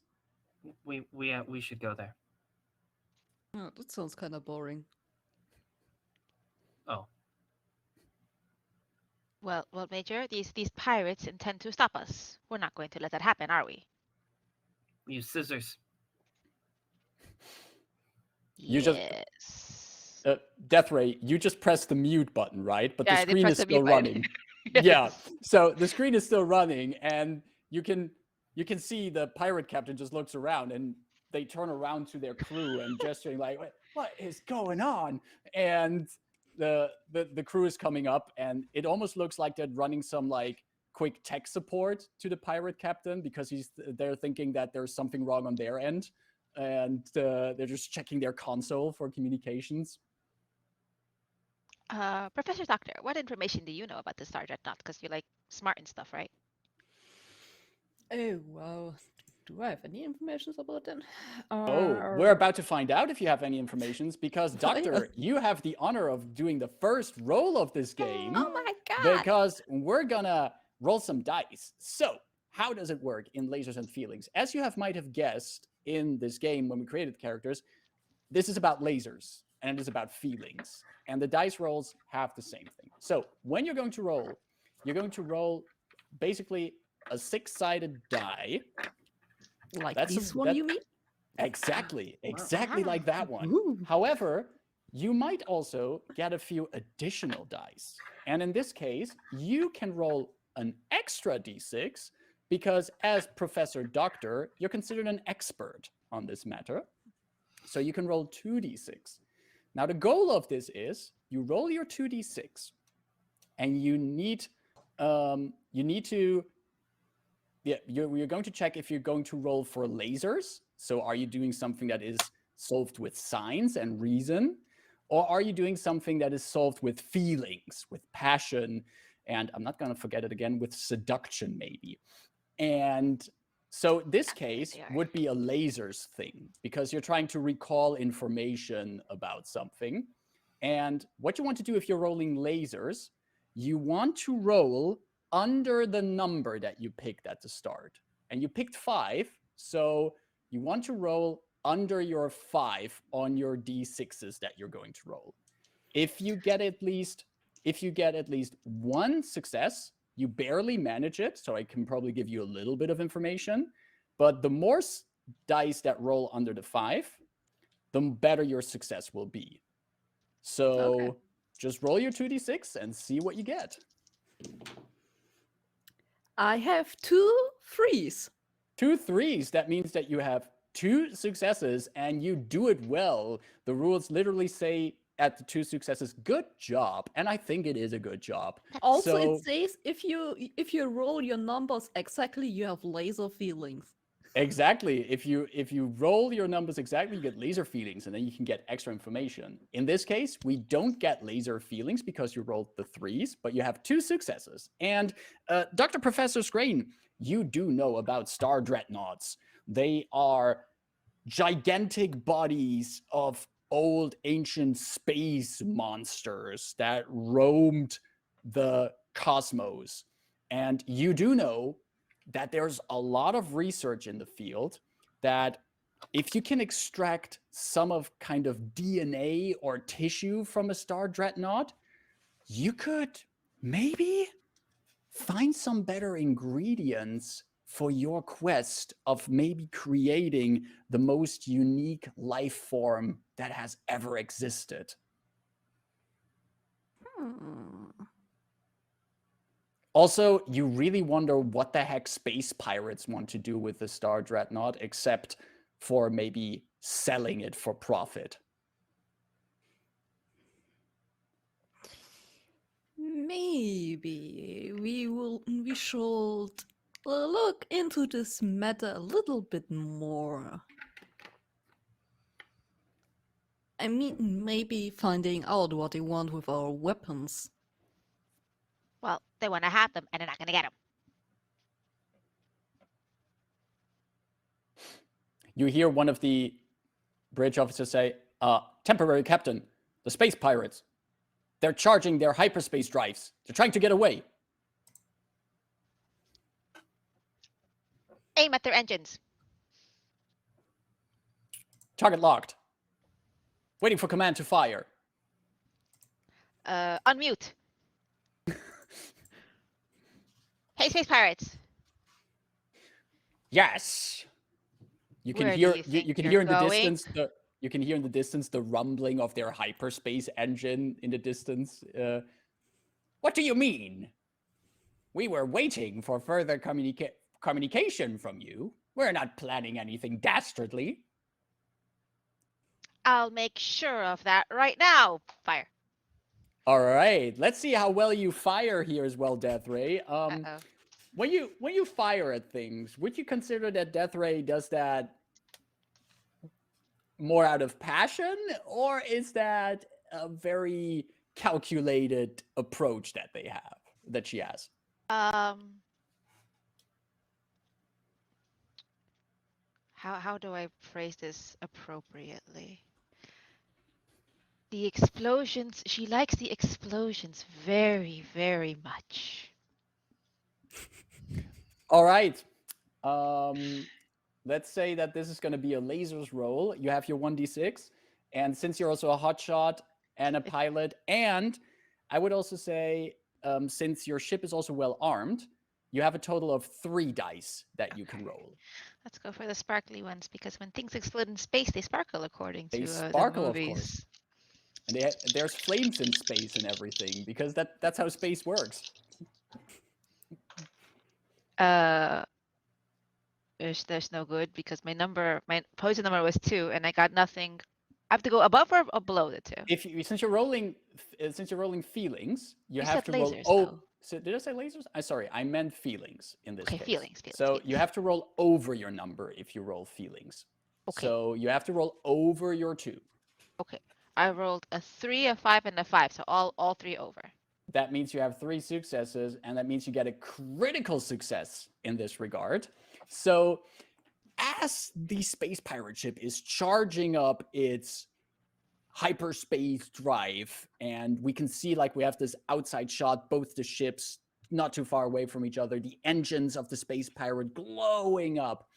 We should go there. Oh, that sounds kind of boring. Oh, Well, Major, these pirates intend to stop us. We're not going to let that happen, are we? use scissors. You just- Yes. Death Ray, you just press the mute button, right? But Yeah, the I did screen press is the still mute button. running. Yes. Yeah. So the screen is still running, and you can see the pirate captain just looks around, and they turn around to their crew and gesturing like, "What is going on?" And the crew is coming up, and it almost looks like they're running some like quick tech support to the pirate captain because they're thinking that there's something wrong on their end, and they're just checking their console for communications. Professor Doctor, what information do you know about the Star Dreadnought? Because you're like smart and stuff, right? Oh, wow. Do I have any information about that? We're about to find out if you have any informations because, Doctor, you have the honor of doing the first roll of this game. Oh my god! Because we're gonna roll some dice. So, how does it work in Lasers and Feelings? As you might have guessed in this game when we created the characters, this is about lasers and it is about feelings. And the dice rolls have the same thing. So, when you're going to roll basically a 6-sided die. Like this one, you mean? Exactly like that one. Ooh. However, you might also get a few additional dice. And in this case, you can roll an extra d6 because as Professor Doctor, you're considered an expert on this matter. So you can roll 2d6. Now, the goal of this is you roll your 2d6 and you're going to check if you're going to roll for lasers. So are you doing something that is solved with science and reason? Or are you doing something that is solved with feelings, with passion, and I'm not going to forget it again, with seduction maybe. And so this case would be a lasers thing because you're trying to recall information about something. And what you want to do if you're rolling lasers, you want to roll under the number that you picked at the start. And you picked 5, so you want to roll under your 5 on your d6s that you're going to roll. If you get at least one success, you barely manage it, so I can probably give you a little bit of information. But the more dice that roll under the 5, the better your success will be. So just roll your 2d6 and see what you get. I have 2 3s. 2 3s, that means that you have 2 successes and you do it well. The rules literally say at the 2 successes, good job. And I think it is a good job. Also, it says if you roll your numbers exactly, you have laser feelings. Exactly. If you roll your numbers exactly, you get laser feelings, and then you can get extra information. In this case, we don't get laser feelings because you rolled the 3s, but you have 2 successes. And Dr. Professor Scrane, you do know about star dreadnoughts. They are gigantic bodies of old ancient space monsters that roamed the cosmos. And you do know that there's a lot of research in the field that if you can extract some of kind of DNA or tissue from a star dreadnought, you could maybe find some better ingredients for your quest of maybe creating the most unique life form that has ever existed. Also, you really wonder what the heck space pirates want to do with the Star Dreadnought, except for maybe selling it for profit. Maybe we should look into this matter a little bit more. I mean, maybe finding out what they want with our weapons. Well, they want to have them, and they're not going to get them. You hear one of the bridge officers say, temporary captain, the space pirates, they're charging their hyperspace drives. They're trying to get away. Aim at their engines. Target locked. Waiting for command to fire. Unmute. Hey, space pirates. Yes. You can hear in the distance you can hear in the distance the rumbling of their hyperspace engine in the distance. What do you mean? We were waiting for further communication from you. We're not planning anything dastardly. I'll make sure of that right now. Fire. All right, let's see how well you fire here as well, Death Ray. Uh-oh. When you fire at things, would you consider that Death Ray does that more out of passion, or is that a very calculated approach that she has? How do I phrase this appropriately? The explosions, she likes the explosions very, very much. All right. Let's say that this is going to be a lasers roll. You have your 1d6, and since you're also a hotshot and a pilot, and I would also say, since your ship is also well armed, you have a total of 3 dice that you can roll. Let's go for the sparkly ones, because when things explode in space, they sparkle according They to sparkle, the of movies. course. And there's flames in space and everything, because that's how space works. There's no good, because my poison number was 2, and I got nothing. I have to go above or below the 2? Since you're rolling feelings, you have said to roll. lasers, Oh, though. so did I say lasers? Sorry, I meant feelings in this Okay, case. feelings. So you have to roll over your number if you roll feelings. Okay. So you have to roll over your 2. Okay. I rolled a 3, a 5, and a 5, so all 3 over. That means you have 3 successes, and that means you get a critical success in this regard. So as the space pirate ship is charging up its hyperspace drive, and we can see, like, we have this outside shot, both the ships not too far away from each other, the engines of the space pirate glowing up,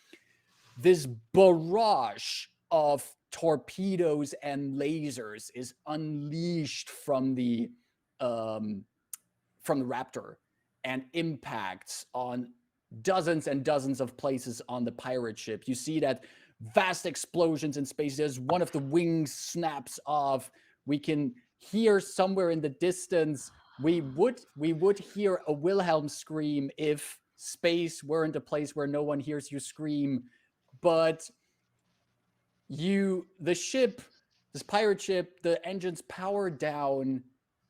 this barrage of torpedoes and lasers is unleashed from the Raptor and impacts on dozens and dozens of places on the pirate ship. You see that vast explosions in space. There's one of the wings snaps off. We can hear somewhere in the distance. We would hear a Wilhelm scream if space weren't a place where no one hears you scream. But this pirate ship, the engines power down,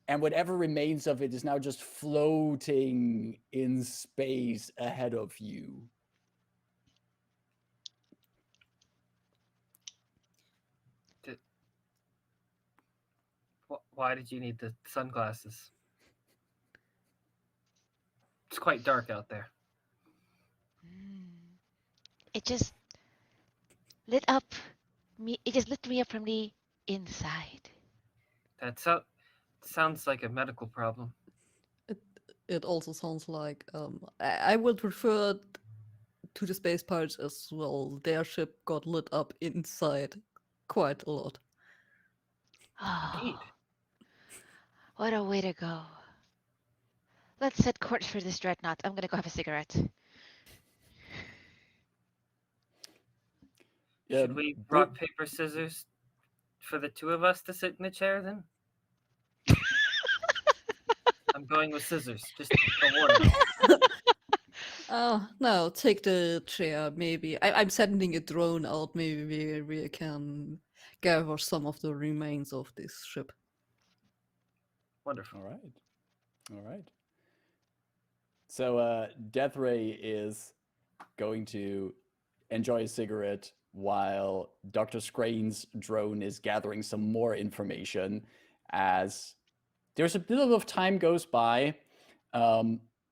and whatever remains of it is now just floating in space ahead of you. Why did you need the sunglasses? It's quite dark out there. It just lit up me. It just lit me up from the inside. That sounds like a medical problem. It also sounds like I would refer to the space pirates as well. Their ship got lit up inside quite a lot. Oh, what a way to go. Let's set course for this dreadnought. I'm gonna go have a cigarette. Should we rock, paper, scissors for the 2 of us to sit in the chair then? I'm going with scissors, just a warning. Oh, no, take the chair, maybe. I'm sending a drone out, maybe we can gather some of the remains of this ship. Wonderful. All right. So Death Ray is going to enjoy a cigarette while Dr. Scrane's drone is gathering some more information. As there's a bit of time goes by,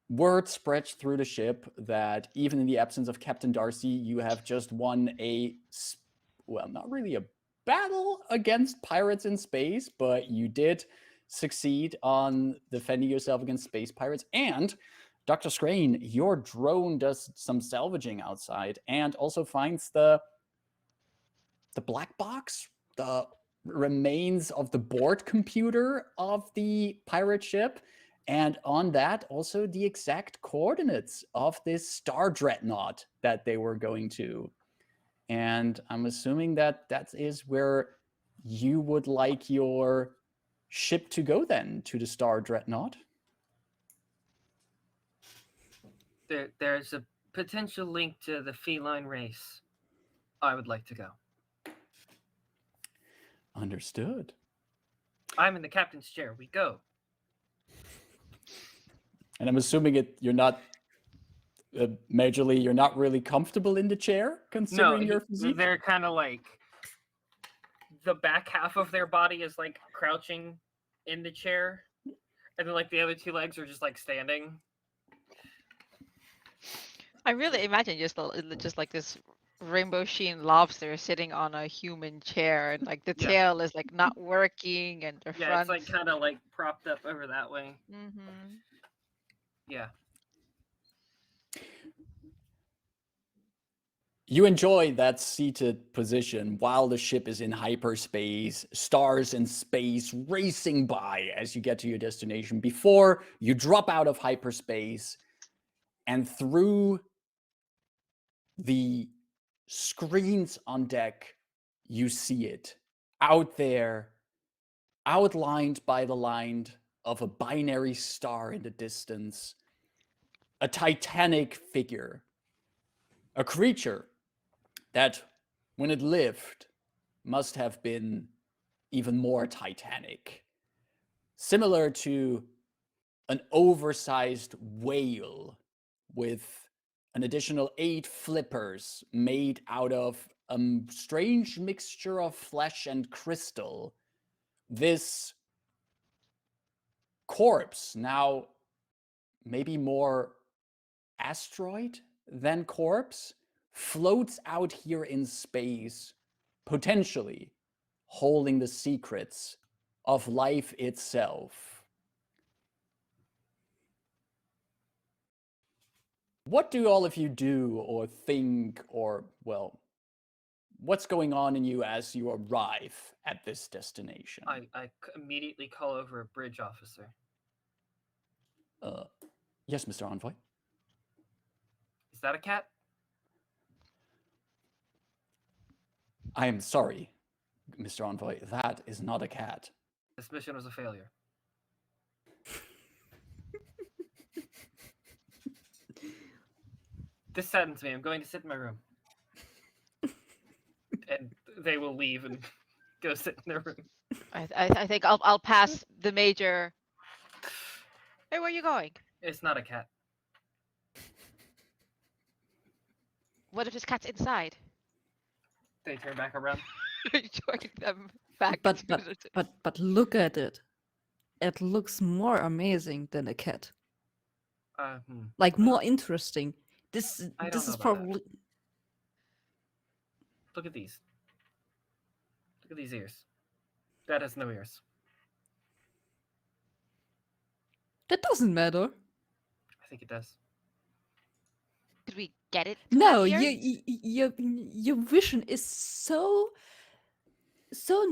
word spreads through the ship that even in the absence of Captain Darcy, you have just won not really a battle against pirates in space, but you did succeed on defending yourself against space pirates. And Dr. Scrane, your drone does some salvaging outside and also finds the black box, the remains of the board computer of the pirate ship, and on that also the exact coordinates of this star dreadnought that they were going to. And I'm assuming that is where you would like your ship to go then, to the star dreadnought. There's a potential link to the feline race. I would like to go. Understood. I'm in the captain's chair. We go. And I'm assuming you're not majorly, you're not really comfortable in the chair, considering your physique? They're kind of like, the back half of their body is like crouching in the chair, and then like the other two legs are just like standing. I really imagine just like this rainbow sheen lobster sitting on a human chair, and like the Yeah. tail is like not working, and the Yeah, front. it's like kind of like propped up over that way. Mm-hmm. Yeah. You enjoy that seated position while the ship is in hyperspace, stars in space racing by as you get to your destination before you drop out of hyperspace, and through the screens on deck, you see it out there, outlined by the line of a binary star in the distance, a titanic figure, a creature that, when it lived, must have been even more titanic. Similar to an oversized whale with an additional 8 flippers made out of a strange mixture of flesh and crystal. This corpse, now maybe more asteroid than corpse, floats out here in space, potentially holding the secrets of life itself. What do all of you do or think, or, well, what's going on in you as you arrive at this destination? I immediately call over a bridge officer. Yes, Mr. Envoy. Is that a cat? I am sorry, Mr. Envoy. That is not a cat. This mission was a failure. This saddens me. I'm going to sit in my room. And they will leave and go sit in their room. I think I'll pass the major. Hey, where are you going? It's not a cat. What if this cat's inside? They turn back around. Join them back. But into the- but look at it. It looks more amazing than a cat. Like more interesting. This I don't this know is about that. probably Look at these. Look at these ears. That has no ears. that doesn't matter. I think it does. Could we get it? To No, have ears? your vision is so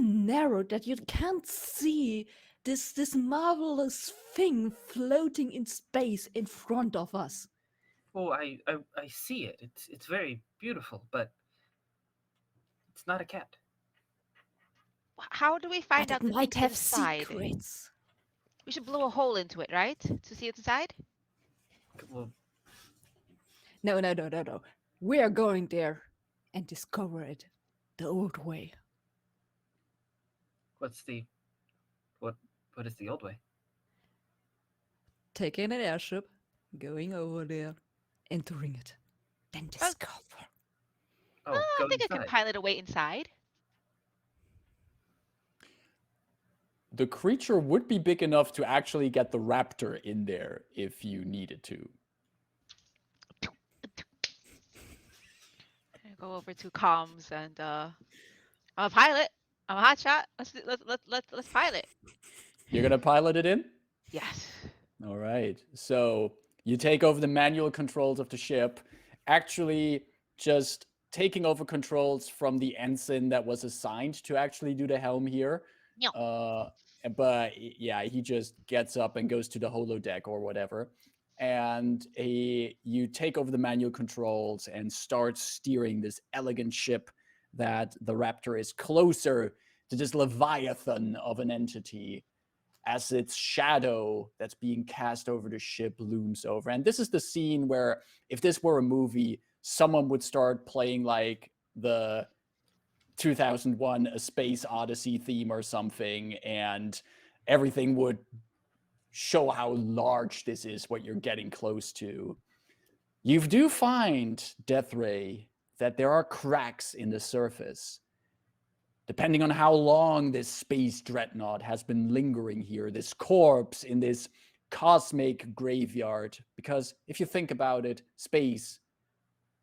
narrow that you can't see this marvelous thing floating in space in front of us. Oh, I see it. It's very beautiful, but it's not a cat. How do we find But out it that might it's have inside? secrets. We should blow a hole into it, right? To see what's inside? Well, No. We are going there and discover it the old way. what is the old way? Taking an airship, going over there, entering it, then discover. Oh, I go think I can inside. pilot a way inside. The creature would be big enough to actually get the raptor in there if you needed to. Go over to comms and I'm a pilot. I'm a hotshot. Let's pilot. You're gonna pilot it in? Yes. All right. So you take over the manual controls of the ship, actually just taking over controls from the ensign that was assigned to actually do the helm here. Yeah. But yeah, he just gets up and goes to the holodeck or whatever. And you take over the manual controls and start steering this elegant ship that the Raptor is closer to this leviathan of an entity as its shadow that's being cast over the ship looms over. And this is the scene where, if this were a movie, someone would start playing like the 2001 A Space Odyssey theme or something, and everything would show how large this is, what you're getting close to. You do find, Death Ray, that there are cracks in the surface. Depending on how long this space dreadnought has been lingering here, this corpse in this cosmic graveyard. Because if you think about it, space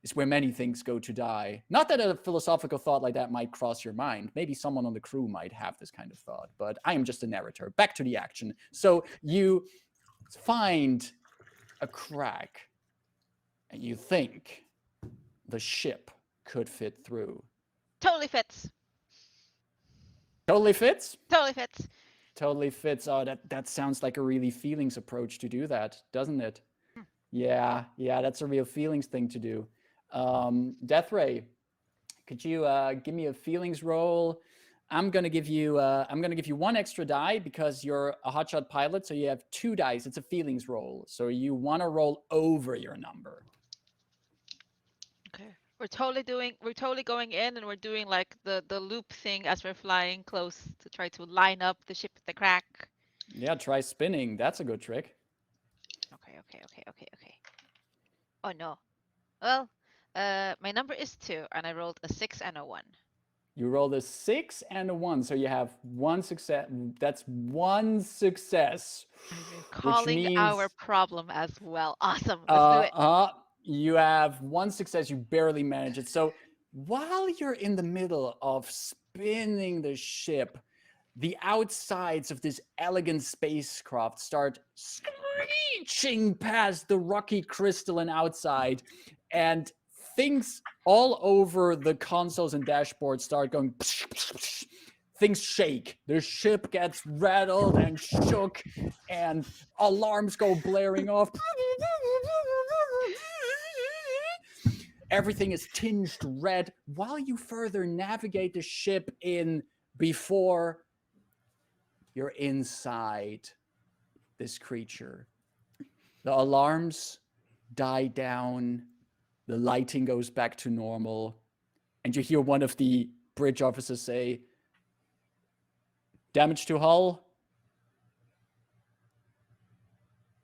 is where many things go to die. Not that a philosophical thought like that might cross your mind. Maybe someone on the crew might have this kind of thought, but I am just a narrator. Back to the action. So you find a crack, and you think the ship could fit through. Totally fits. Totally fits? Totally fits. Totally fits. Oh, that sounds like a really feelings approach to do that, doesn't it? Yeah, that's a real feelings thing to do. Death Ray, could you give me a feelings roll? I'm gonna give you one extra die because you're a hotshot pilot, so you have 2 dice. It's a feelings roll, so you want to roll over your number. Okay. We're totally going in, and we're doing like the loop thing as we're flying close to try to line up the ship with the crack. Yeah, try spinning. That's a good trick. Okay. Oh no. Well, my number is 2, and I rolled a 6 and a 1. You rolled a 6 and a 1, so you have 1 success. That's 1 success. Calling our problem as well. Awesome. Let's do it. You have 1 success. You barely manage it. So while you're in the middle of spinning the ship, the outsides of this elegant spacecraft start screeching past the rocky crystalline outside, and things all over the consoles and dashboards start going. Things shake. The ship gets rattled and shook, and alarms go blaring off. Everything is tinged red while you further navigate the ship in before you're inside this creature. The alarms die down. The lighting goes back to normal. And you hear one of the bridge officers say, "Damage to hull?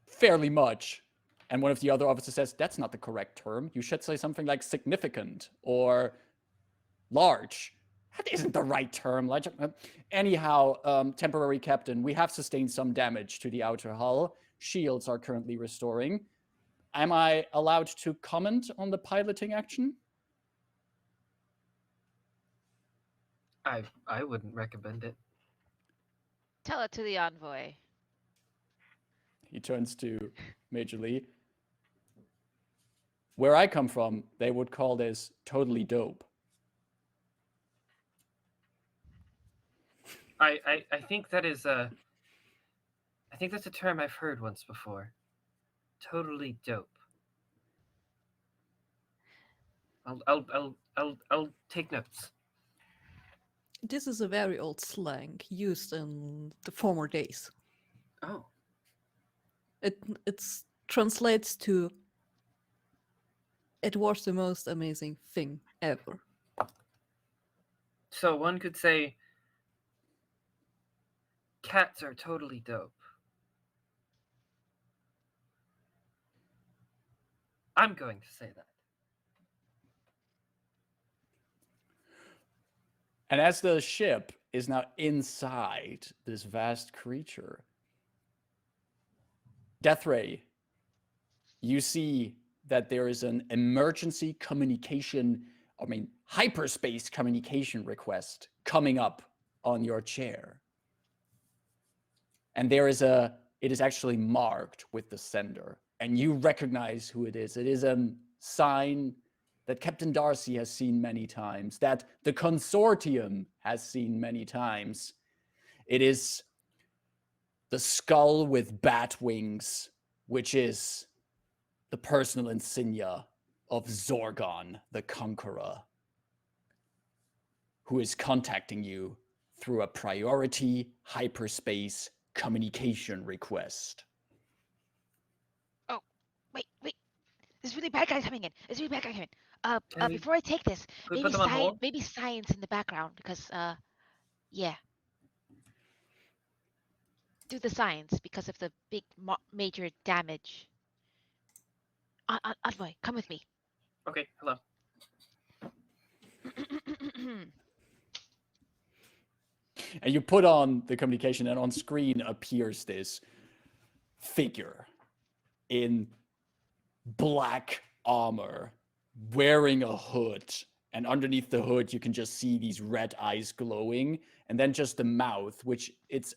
Fairly much." And one of the other officers says, "That's not the correct term. You should say something like significant or large." That isn't the right term. Anyhow, temporary captain, we have sustained some damage to the outer hull. Shields are currently restoring. Am I allowed to comment on the piloting action? I wouldn't recommend it. Tell it to the envoy. He turns to Major Lee. Where I come from, they would call this totally dope. I think that is I think that's a term I've heard once before. Totally dope. I'll take notes. This is a very old slang used in the former days. Oh. It translates to "it was the most amazing thing ever." So one could say cats are totally dope. I'm going to say that. And as the ship is now inside this vast creature, Death Ray, you see that there is an emergency communication, hyperspace communication request coming up on your chair. And it is actually marked with the sender, and you recognize who it is. It is a sign that Captain Darcy has seen many times, that the consortium has seen many times. It is the skull with bat wings, which is the personal insignia of Zorgon, the Conqueror, who is contacting you through a priority hyperspace communication request. Oh, wait. There's really bad guys coming in. Can we Before I take this, put them on hold? maybe science in the background because yeah. do the signs because of the big major damage. Envoy, come with me. Okay, hello. And you put on the communication, and on screen appears this figure in black armor, wearing a hood. And underneath the hood, you can just see these red eyes glowing. And then just the mouth, which its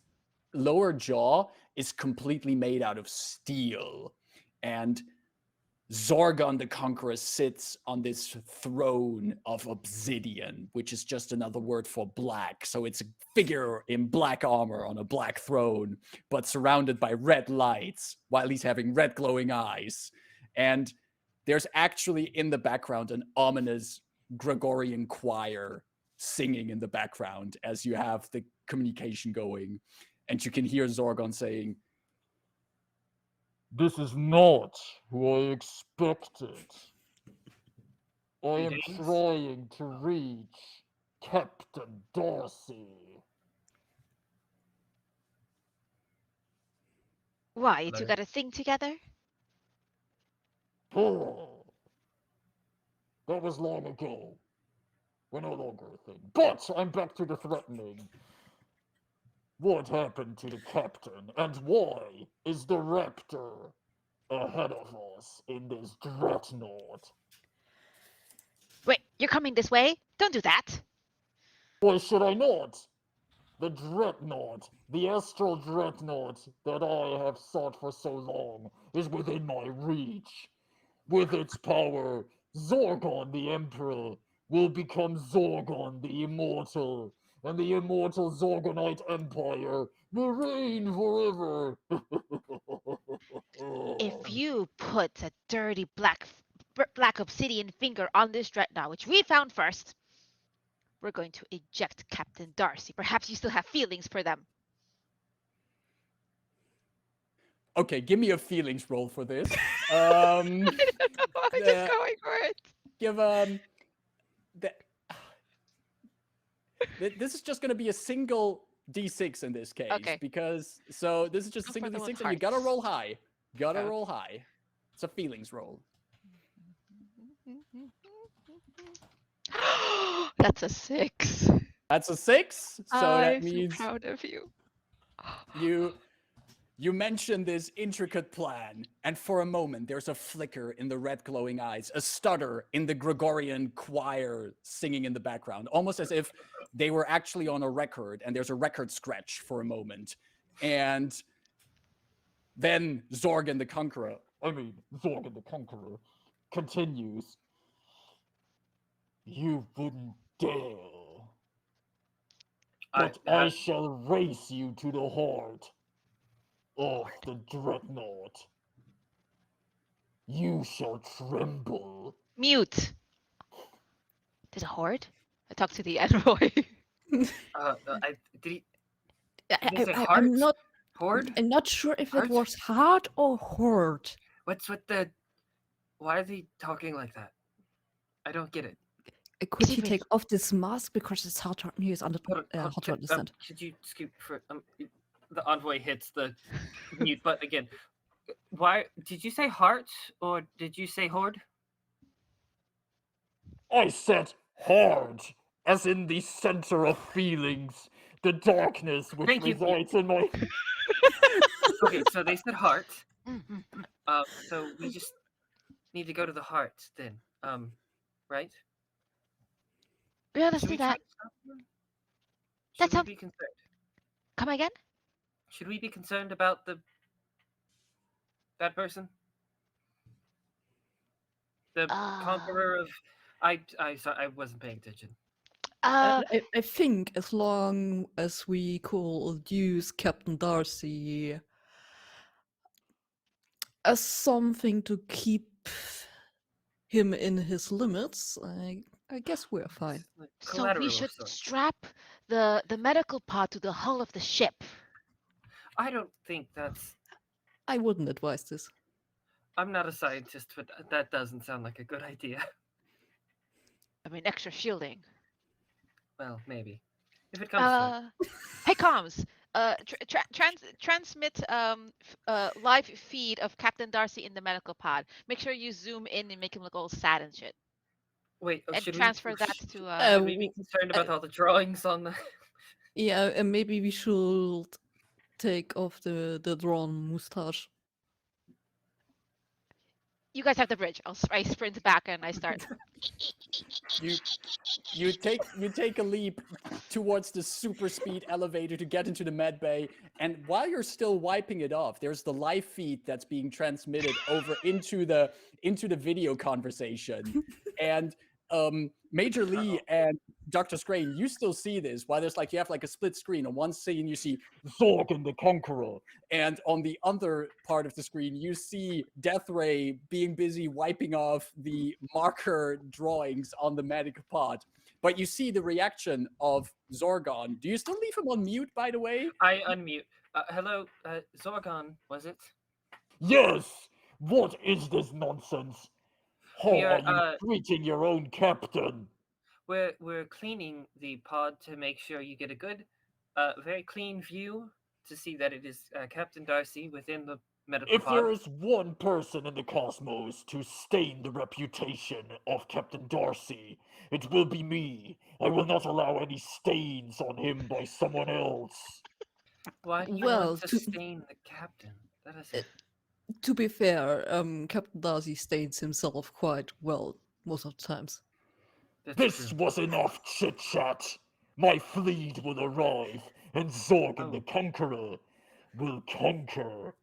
lower jaw is completely made out of steel. And Zorgon the Conqueror sits on this throne of obsidian, which is just another word for black. So it's a figure in black armor on a black throne, but surrounded by red lights while he's having red glowing eyes. And there's actually in the background an ominous Gregorian choir singing in the background as you have the communication going. And you can hear Zorgon saying, "This is not who I expected. I am Greetings. trying to reach Captain Darcy." Why, you two Hello. got a thing together? Oh, that was long ago. We're no longer a thing. But I'm back to the threatening. What happened to the captain, and why is the Raptor ahead of us in this dreadnought? Wait, you're coming this way? Don't do that. Why should I not? The dreadnought, the astral dreadnought that I have sought for so long, is within my reach. With its power, Zorgon the Emperor will become Zorgon the Immortal, and the immortal Zorgonite Empire will reign forever. If you put a dirty black obsidian finger on this dreadnought, which we found first, we're going to eject Captain Darcy. Perhaps you still have feelings for them. okay, give me a feelings roll for this. I'm just Yeah. going for it. Give this is just going to be a single d6 in this case. Okay. Because so this is just a Go for single the d6 with and you gotta hearts. roll high. Gotta Okay. roll high. It's a feelings roll. That's a 6. That's a 6. So that I'm means so proud of you. you mention this intricate plan, and for a moment there's a flicker in the red glowing eyes, a stutter in the Gregorian choir singing in the background, almost as if they were actually on a record and there's a record scratch for a moment. And then Zorgon the Conqueror, Zorgon the Conqueror, continues. You wouldn't dare. But I shall race you to the heart of the dreadnought. You shall tremble. Mute. There's a horde? I talked to the envoy. Did he say heart? I'm not. Horde? I'm not sure if Heart? it was heart or horde. What's with the? Why is he talking like that? I don't get it. Could he he really- take off this mask because it's hard to he is under Hold on, hard to could- understand. Could you scoot for the envoy hits the mute button again. Why did you say heart or did you say horde? I said hard, as in the center of feelings, the darkness which Thank you. resides in my. Okay, so they said heart. Mhm. So we just need to go to the heart then. Right? Yeah, let's Should do we try that. to stop them? That Should we sounds- be concerned? Come again? Should we be concerned about that person? The conqueror of sorry, I wasn't paying attention. I think as long as we could use Captain Darcy as something to keep him in his limits, I guess we're fine. Like So collateral we of should sorts. strap the medical pod to the hull of the ship. I don't think that's. I wouldn't advise this. I'm not a scientist, but that doesn't sound like a good idea. I mean, extra shielding. Well, maybe. If it comes to it. Hey, comms. Transmit live feed of Captain Darcy in the medical pod. Make sure you zoom in and make him look all sad and shit, Wait, and should transfer that to should we be concerned about all the drawings on the? Yeah, and maybe we should take off the drawn mustache. You guys have the bridge. I sprint back and I start. You take a leap towards the super speed elevator to get into the med bay, and while you're still wiping it off, there's the live feed that's being transmitted over into the video conversation, and Major Lee and Dr. Scrane, you still see this. While there's you have a split screen. On one scene you see Zorgon the Conqueror. and on the other part of the screen, you see Death Ray being busy wiping off the marker drawings on the medic pod. But you see the reaction of Zorgon. Do you still leave him on mute, by the way? I unmute. Hello, Zorgon, was it? Yes! What is this nonsense? How We are are, you treating your own captain? We're cleaning the pod to make sure you get a good, very clean view to see that it is Captain Darcy within the medical If pod. there is one person in the cosmos to stain the reputation of Captain Darcy, it will be me. I will not allow any stains on him by someone else. Why do you Well, want to stain the captain? That is. To be fair, Captain Darcy stains himself quite well most of the times. That's This true. was enough chit-chat. My fleet will arrive, and Zorgon the Oh. Conqueror will conquer.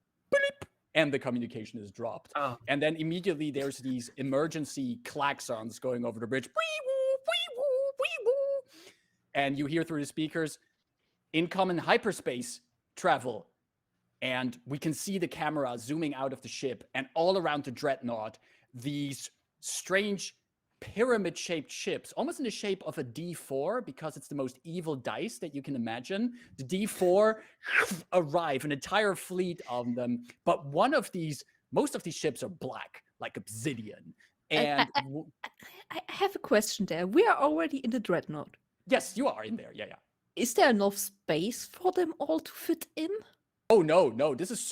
And the communication is dropped. Oh, And then immediately there's these emergency klaxons going over the bridge. Wee-woo, wee-woo, wee-woo. And you hear through the speakers, incoming hyperspace travel. And we can see the camera zooming out of the ship, and all around the dreadnought, these strange pyramid-shaped ships, almost in the shape of a D4, because it's the most evil dice that you can imagine. The D4 arrive, an entire fleet of them, but most of these ships are black, like obsidian. And I have a question there. We are already in the dreadnought. yes, you are in there. Yeah. Is there enough space for them all to fit in? Oh no, this is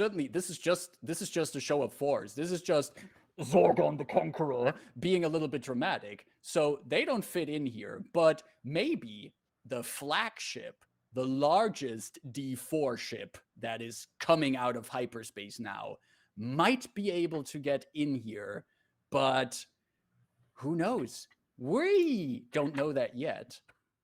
just a show of force. This is just Zorgon the Conqueror. being a little bit dramatic. So they don't fit in here, but maybe the flagship, the largest D4 ship that is coming out of hyperspace now, might be able to get in here, but who knows? We don't know that yet.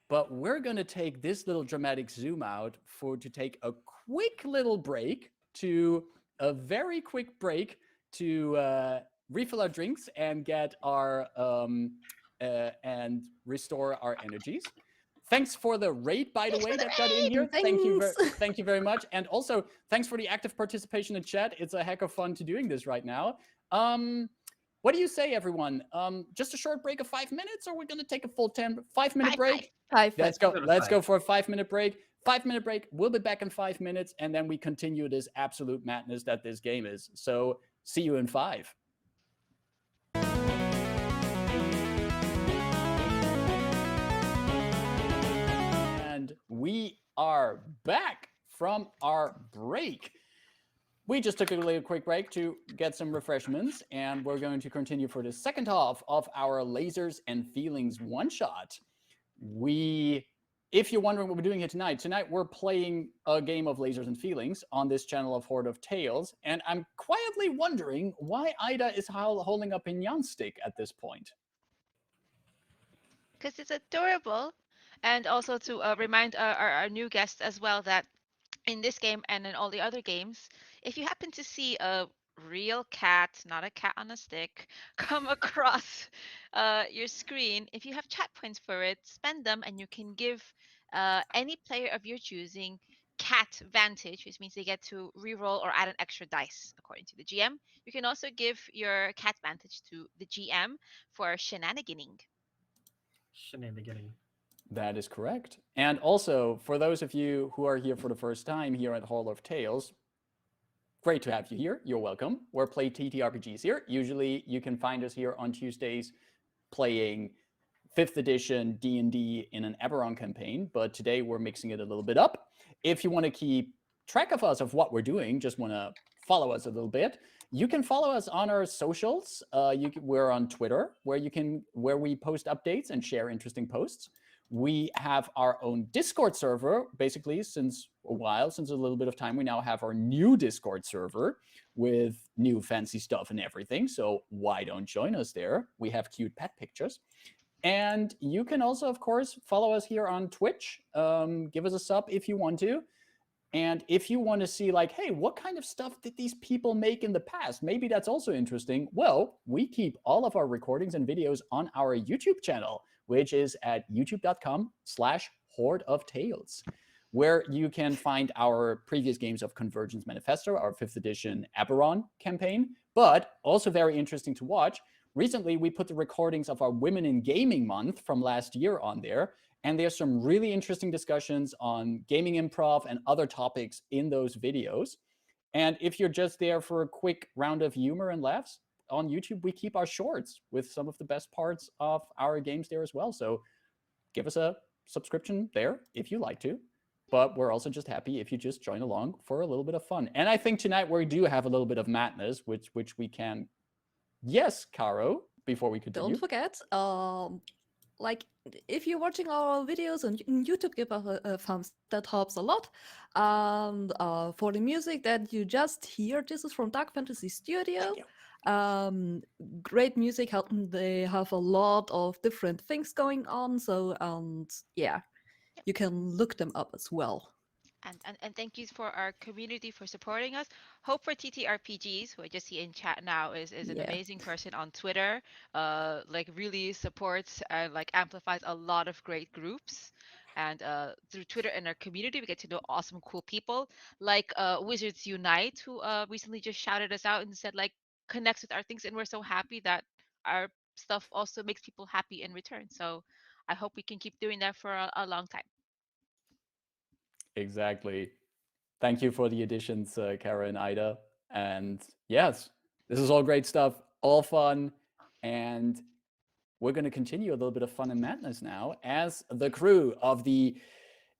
But we're going to take this little dramatic zoom out to take a quick little break, a very quick break to refill our drinks and get our and restore our energies. Thanks for the raid, by the way, that got in here. Thank you very much. And also, thanks for the active participation in chat. It's a heck of fun to doing this right now. What do you say, everyone? Just a short break of 5 minutes, or we're going to take a full 5-minute break? Let's go. Let's go for a 5-minute break. 5-minute break. We'll be back in 5 minutes, and then we continue this absolute madness that this game is. So see you in 5. And we are back from our break. We just took a little quick break to get some refreshments, and we're going to continue for the second half of our Lasers and Feelings one-shot. If you're wondering what we're doing here tonight we're playing a game of Lasers and Feelings on this channel of Horde of Tales, and I'm quietly wondering why Ida is holding up a Nyan stick at this point. Because it's adorable. And also to remind our new guests as well that in this game and in all the other games, if you happen to see a real cat, not a cat on a stick, come across your screen, if you have chat points for it, spend them and you can give any player of your choosing cat vantage, which means they get to reroll or add an extra dice according to the GM. You can also give your cat vantage to the GM for shenaniganing. Shenaniganing. That is correct. And also, for those of you who are here for the first time here at Hall of Tales, great to have you here. You're welcome. We're playing TTRPGs here. Usually you can find us here on Tuesdays playing 5th edition D&D in an Eberron campaign, but today we're mixing it a little bit up. if you want to keep track of us, of what we're doing, just want to follow us a little bit, you can follow us on our socials. We're on Twitter, where we post updates and share interesting posts. We have our own Discord server, basically since a little bit of time. We now have our new Discord server with new fancy stuff and everything. So why don't join us there? We have cute pet pictures. And you can also, of course, follow us here on Twitch. Give us a sub if you want to. And if you want to see, like, hey, what kind of stuff did these people make in the past? Maybe that's also interesting. Well, we keep all of our recordings and videos on our YouTube channel, which is at youtube.com/Horde of Tales, where you can find our previous games of Convergence Manifesto, our 5th edition Aberon campaign. But also very interesting to watch, recently we put the recordings of our Women in Gaming Month from last year on there. And there's some really interesting discussions on gaming improv and other topics in those videos. And if you're just there for a quick round of humor and laughs, on YouTube, we keep our shorts with some of the best parts of our games there as well. So give us a subscription there if you like to. But we're also just happy if you just join along for a little bit of fun. And I think tonight we do have a little bit of madness, which we can. Yes, Caro, before we continue. Don't forget, like, if you're watching our videos on YouTube, give us a thumbs. That helps a lot. And for the music that you just hear, this is from Dark Fantasy Studio. Great music. They have a lot of different things going on. So, and yeah, you can look them up as well. And thank you for our community for supporting us. Hope for TTRPGs, who I just see in chat now, is an Yeah. amazing person on Twitter. Like really supports and like amplifies a lot of great groups. And through Twitter and our community, we get to know awesome, cool people like Wizards Unite, who recently just shouted us out and said like connects with our things, and we're so happy that our stuff also makes people happy in return. So I hope we can keep doing that for a long time. Exactly. Thank you for the additions, Kara and Ida. And yes, this is all great stuff, all fun. And we're going to continue a little bit of fun and madness now as the crew of the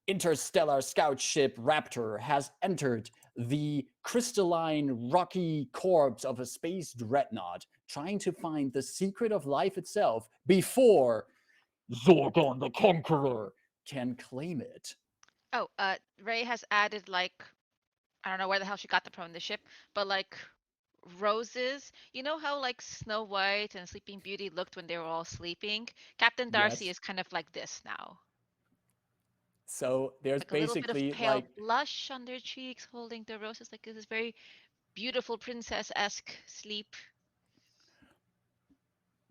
interstellar scout ship Raptor has entered the crystalline, rocky corpse of a space dreadnought, trying to find the secret of life itself before Zorgon the Conqueror can claim it. Oh, Raye has added like I don't know where the hell she got them from the ship, but like roses. You know how like Snow White and Sleeping Beauty looked when they were all sleeping? Captain Darcy Yes. is kind of like this now. So there's Like a little bit of basically pale like blush on their cheeks, holding the roses. Like this very beautiful princess-esque sleep.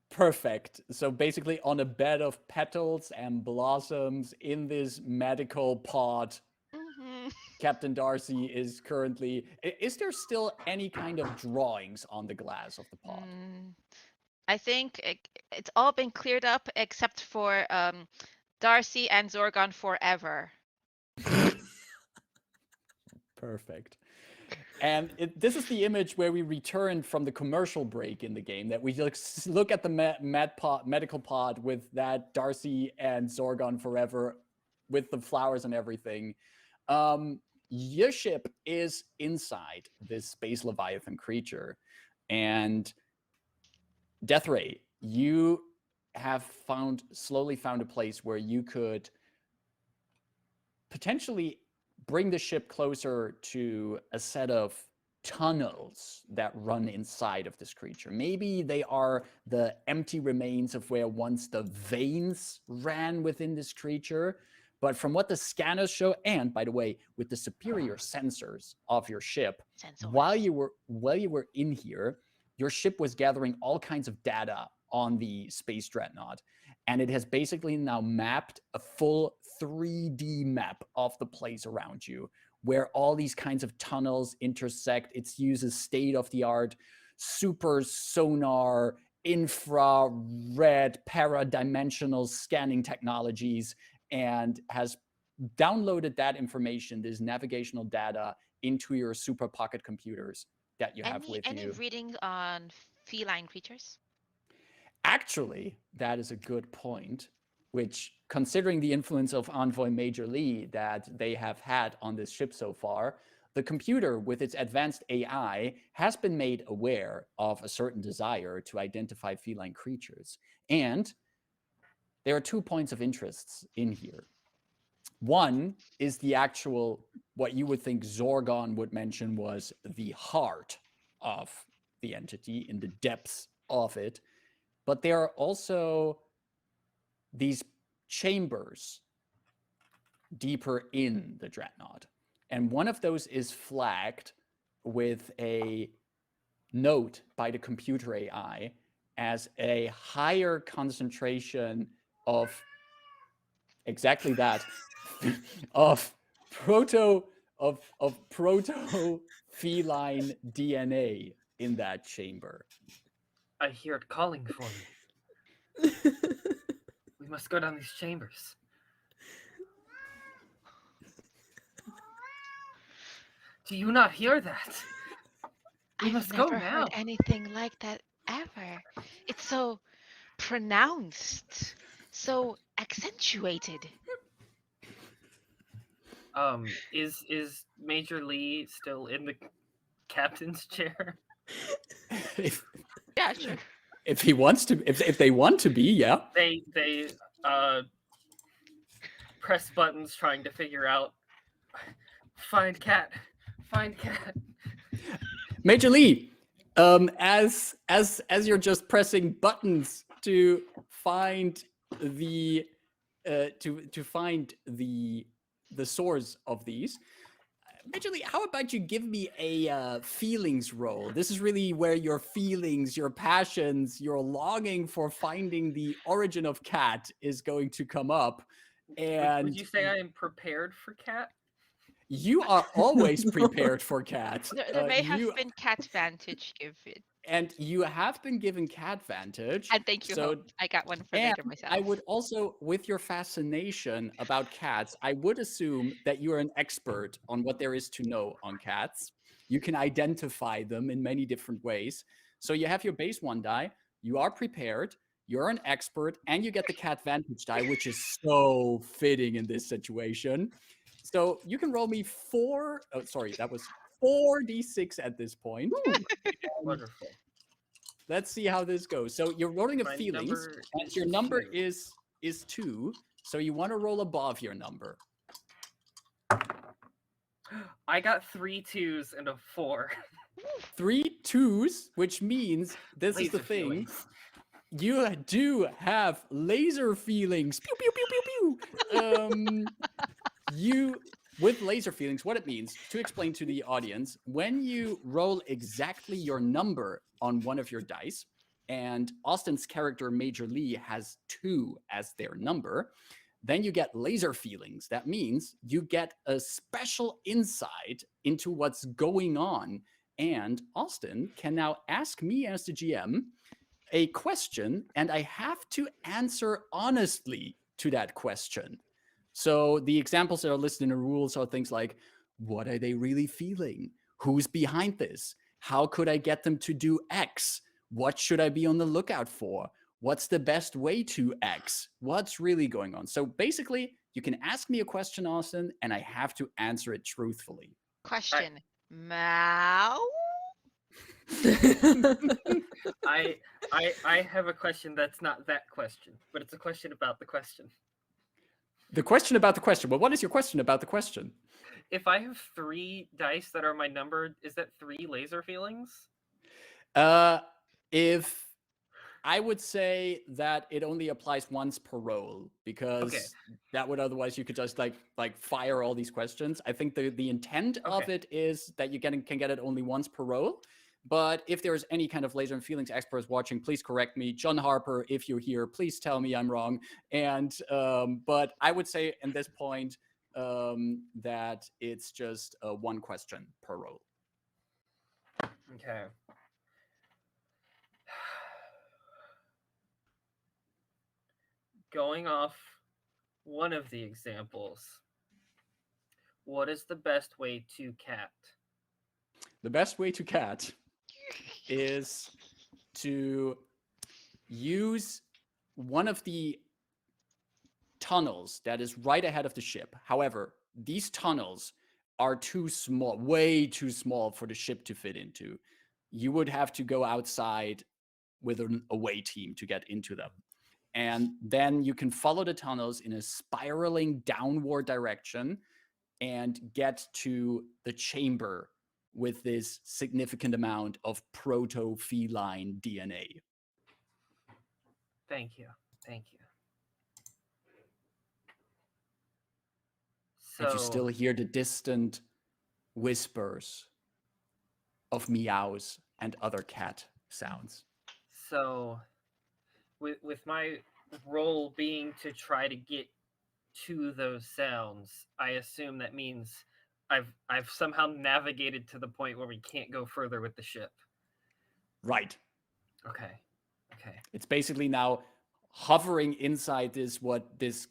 perfect. So basically on a bed of petals and blossoms in this medical pod, Mm-hmm. Captain Darcy is currently. Is there still any kind of drawings on the glass of the pod? I think it's all been cleared up except for Darcy and Zorgon forever. Perfect. And this is the image where we return from the commercial break in the game, that we look at the medical pod with that Darcy and Zorgon forever with the flowers and everything. Your ship is inside this space Leviathan creature. And Death Ray, you have slowly found a place where you could potentially bring the ship closer to a set of tunnels that run inside of this creature. Maybe they are the empty remains of where once the veins ran within this creature. But from what the scanners show, and by the way, with the superior sensors of your ship, while you were in here, your ship was gathering all kinds of data on the space dreadnought. And it has basically now mapped a full 3D map of the place around you, where all these kinds of tunnels intersect. It uses state-of-the-art super sonar, infrared, paradimensional scanning technologies, and has downloaded that information, this navigational data, into your super pocket computers that you have with any you. readings on feline creatures? Actually, that is a good point. which, considering the influence of Envoy Major Lee that they have had on this ship so far, the computer with its advanced AI has been made aware of a certain desire to identify feline creatures. And there are 2 points of interest in here. One is the actual, what you would think Zorgon would mention was the heart of the entity, in the depths of it. But there are also these chambers deeper in the dreadnought. And one of those is flagged with a note by the computer AI as a higher concentration of exactly that, of proto-feline DNA in that chamber. I hear it calling for me. We must go down these chambers. Do you not hear that? We I've must go never now. heard anything like that ever. It's so pronounced, so accentuated. Is Major Lee still in the captain's chair? if, Yeah, sure. if he wants to, if they want to be, yeah. They press buttons trying to figure out find cat. Major Lee, as you're just pressing buttons to find the to find the source of these, Major Lee, how about you give me a feelings roll? This is really where your feelings, your passions, your longing for finding the origin of cat is going to come up. And would you say I am prepared for cat? you are always prepared for cat. There may have been cat vantage given. And you have been given cat vantage. And thank you, so Hope. I got one for and later myself. I would also, with your fascination about cats, I would assume that you are an expert on what there is to know on cats. You can identify them in many different ways. So you have your base 1 die. You are prepared. You're an expert, and you get the cat vantage die, which is so fitting in this situation. So you can roll me 4. Oh, sorry, that was 4d6 at this point. Wonderful. Let's see how this goes. So you're rolling a My feelings, number and your number 2. is 2. So you want to roll above your number. I got 3 2s and a 4. 3 2s, which means this is the Laser thing. feelings. You do have laser feelings. Pew pew pew pew pew. You with laser feelings, what it means, to explain to the audience, when you roll exactly your number on one of your dice, and Austin's character Major Lee has 2 as their number, then you get laser feelings. That means you get a special insight into what's going on. And Austin can now ask me as the GM a question, and I have to answer honestly to that question. So the examples that are listed in the rules are things like, what are they really feeling? Who's behind this? How could I get them to do X? What should I be on the lookout for? What's the best way to X? What's really going on? So basically, you can ask me a question, Austin, and I have to answer it truthfully. Question. Meow? I have a question that's not that question, but it's a question about the question. The question about the question. Well, what is your question about the question? If I have 3 dice that are my number, is that 3 laser feelings? If I would say that it only applies once per roll, because that would otherwise you could just like fire all these questions. I think the intent of it is that you can get it only once per roll. But if there's any kind of laser and feelings experts watching, please correct me. John Harper, if you're here, please tell me I'm wrong. And but I would say at this point that it's just 1 question per roll. Okay. Going off one of the examples, what is the best way to cat? The best way to cat is to use one of the tunnels that is right ahead of the ship. However, these tunnels are too small, way too small for the ship to fit into. You would have to go outside with an away team to get into them. And then you can follow the tunnels in a spiraling downward direction and get to the chamber with this significant amount of proto-feline DNA. Thank you. Thank you. So, And you still hear the distant whispers of meows and other cat sounds. So, with my role being to try to get to those sounds, I assume that means I've somehow navigated to the point where we can't go further with the ship. Right. Okay. It's basically now hovering inside this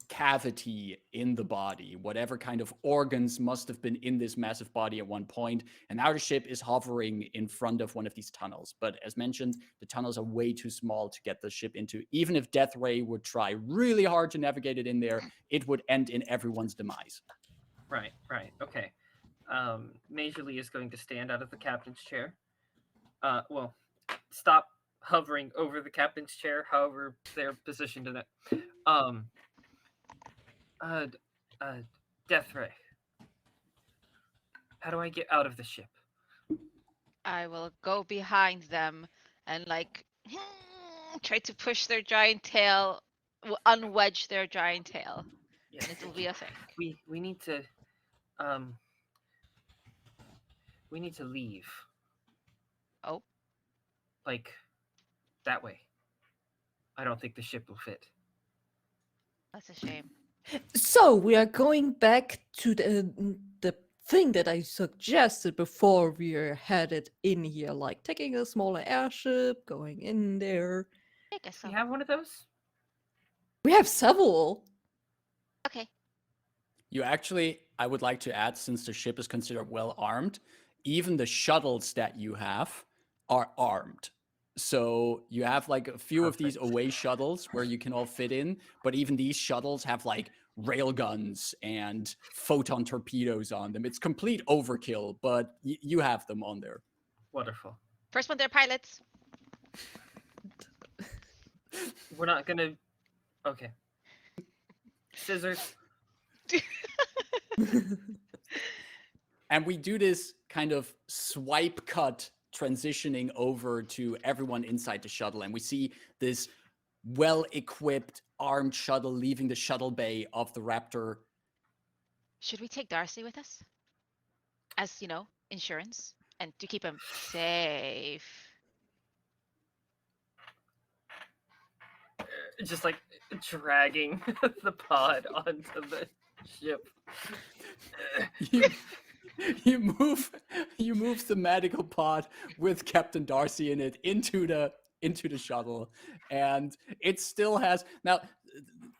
cavity in the body, whatever kind of organs must have been in this massive body at one point. And now the ship is hovering in front of one of these tunnels. But as mentioned, the tunnels are way too small to get the ship into. Even if Death Ray would try really hard to navigate it in there, it would end in everyone's demise. Right. Okay. Major Lee is going to stand out of the captain's chair. Well, stop hovering over the captain's chair, however they're positioned in it. Death Ray, how do I get out of the ship? I will go behind them and like try to push their giant tail, unwedge their giant tail. Yes, And it'll be a thing. we need to leave. Oh. Like that way. I don't think the ship will fit. That's a shame. So we are going back to the thing that I suggested before we are headed in here, like taking a smaller airship, going in there. I guess Do so. you have one of those? We have several. Okay. You actually, I would like to add, since the ship is considered well armed, even the shuttles that you have are armed. So you have like a few of these Perfect. away shuttles where you can all fit in, but even these shuttles have like rail guns and photon torpedoes on them. It's complete overkill, but you have them on there. Wonderful. First one, they're pilots. We're not gonna. Okay. Scissors. And we do this kind of swipe cut transitioning over to everyone inside the shuttle. And we see this well-equipped armed shuttle leaving the shuttle bay of the Raptor. Should we take Darcy with us? As, insurance? And to keep him safe. Just like dragging the pod onto the ship. You move the medical pod with Captain Darcy in it into the shuttle, and it still has now,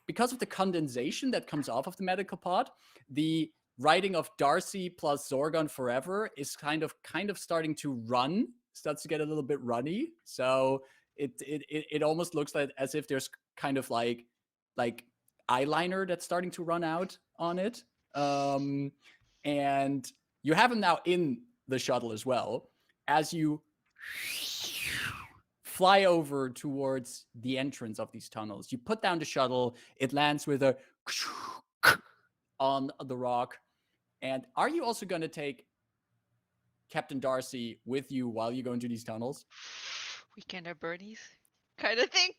because of the condensation that comes off of the medical pod, the writing of Darcy plus Zorgon forever is kind of starting to starts to get a little bit runny. So it almost looks like as if there's kind of like eyeliner that's starting to run out on it. And you have him now in the shuttle as well. As you fly over towards the entrance of these tunnels, you put down the shuttle, it lands with a on the rock. And are you also going to take Captain Darcy with you while you go into these tunnels? Weekend at Bernie's kind of thing.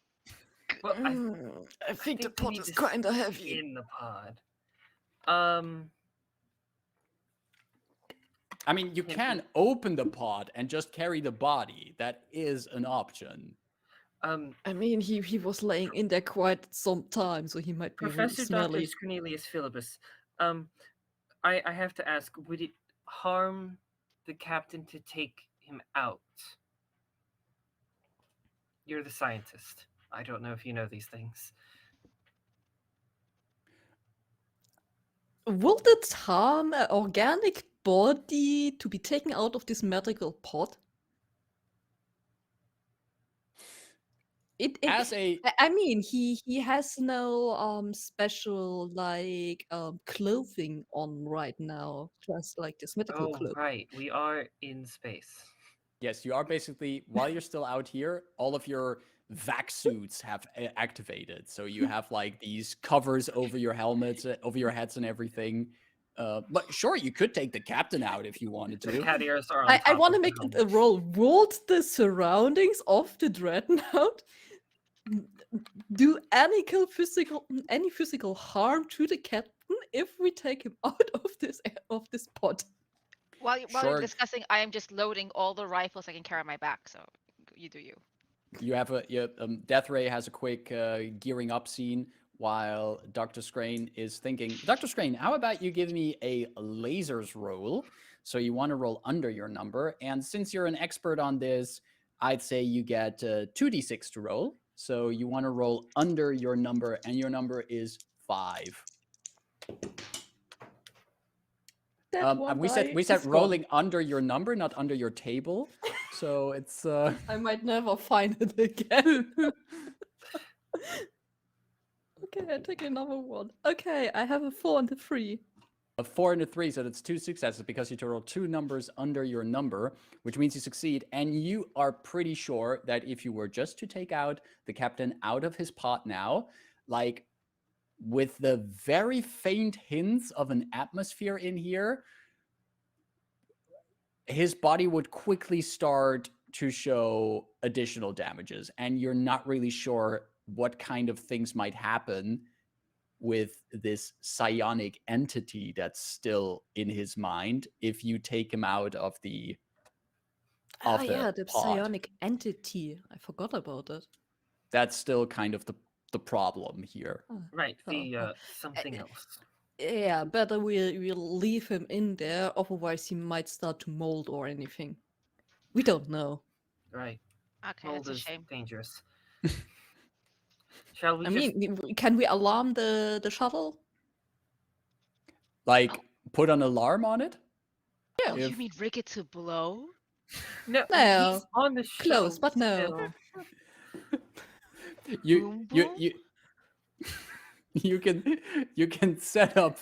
Well, I think the we pot need is to kind of heavy. in the pod. I mean, you can open the pod and just carry the body. That is an option. I mean, he was laying in there quite some time, so he might be really Professor Doctor smelly. Scranelius Philippus, I have to ask, would it harm the captain to take him out? You're the scientist. I don't know if you know these things. Would it harm an organic body to be taken out of this medical pod? as a I mean, he has no special like clothing on right now, just like this mythical Oh, cloak. right. We are in space. yes, you are basically while you're still out here, all of your vac suits have activated. So you have like these covers over your helmets, over your heads, and everything. But sure, you could take the captain out if you wanted The to. cat ears are on I top want to of the make it a helmet. roll. Would the surroundings of the dreadnought do any physical harm to the captain if we take him out of this pod? While you're Sure. discussing, I am just loading all the rifles I can carry on my back. So you do you. You have Death Ray has a quick gearing up scene while Dr. Scrane is thinking. Dr. Scrane, how about you give me a lasers roll? So you want to roll under your number, and since you're an expert on this, I'd say you get 2d6 to roll. So you want to roll under your number, and your number is 5. That And one we said die we said is gone. rolling under your number, not under your table. So it's I might never find it again. Okay, I take another one. Okay, I have a 4 and a 3. a 4 and a 3, so that's 2 successes because you roll 2 numbers under your number, which means you succeed. And you are pretty sure that if you were just to take out the captain out of his pot now, like with the very faint hints of an atmosphere in here, his body would quickly start to show additional damages. And you're not really sure what kind of things might happen with this psionic entity that's still in his mind if you take him out of the Oh yeah, the pod. psionic entity. I forgot about it. That's still kind of the problem here. Right. Oh, The oh. something else. Yeah, better we'll leave him in there, otherwise he might start to mold or anything. We don't know. Right. Okay, Mold that's a is shame. dangerous. Shall we I just mean, can we alarm the shuttle? Like put an alarm on it? Yeah. You mean rig it to blow? No, No. he's on the shuttle Close, but no. still. Boom, boom? You can set up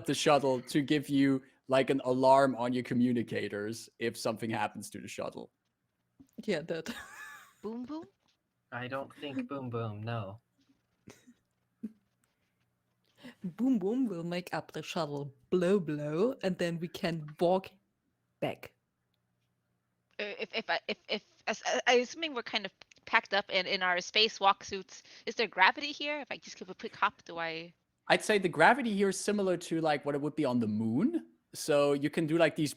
the shuttle to give you like an alarm on your communicators if something happens to the shuttle. Yeah, that. Boom, boom? I don't think boom boom, no. Boom Boom will make up the shuttle blow blow, and then we can walk back. If I assuming we're kind of packed up in our space walk suits, is there gravity here? If I just give a quick hop, do I? I'd say the gravity here is similar to like what it would be on the moon. So you can do like these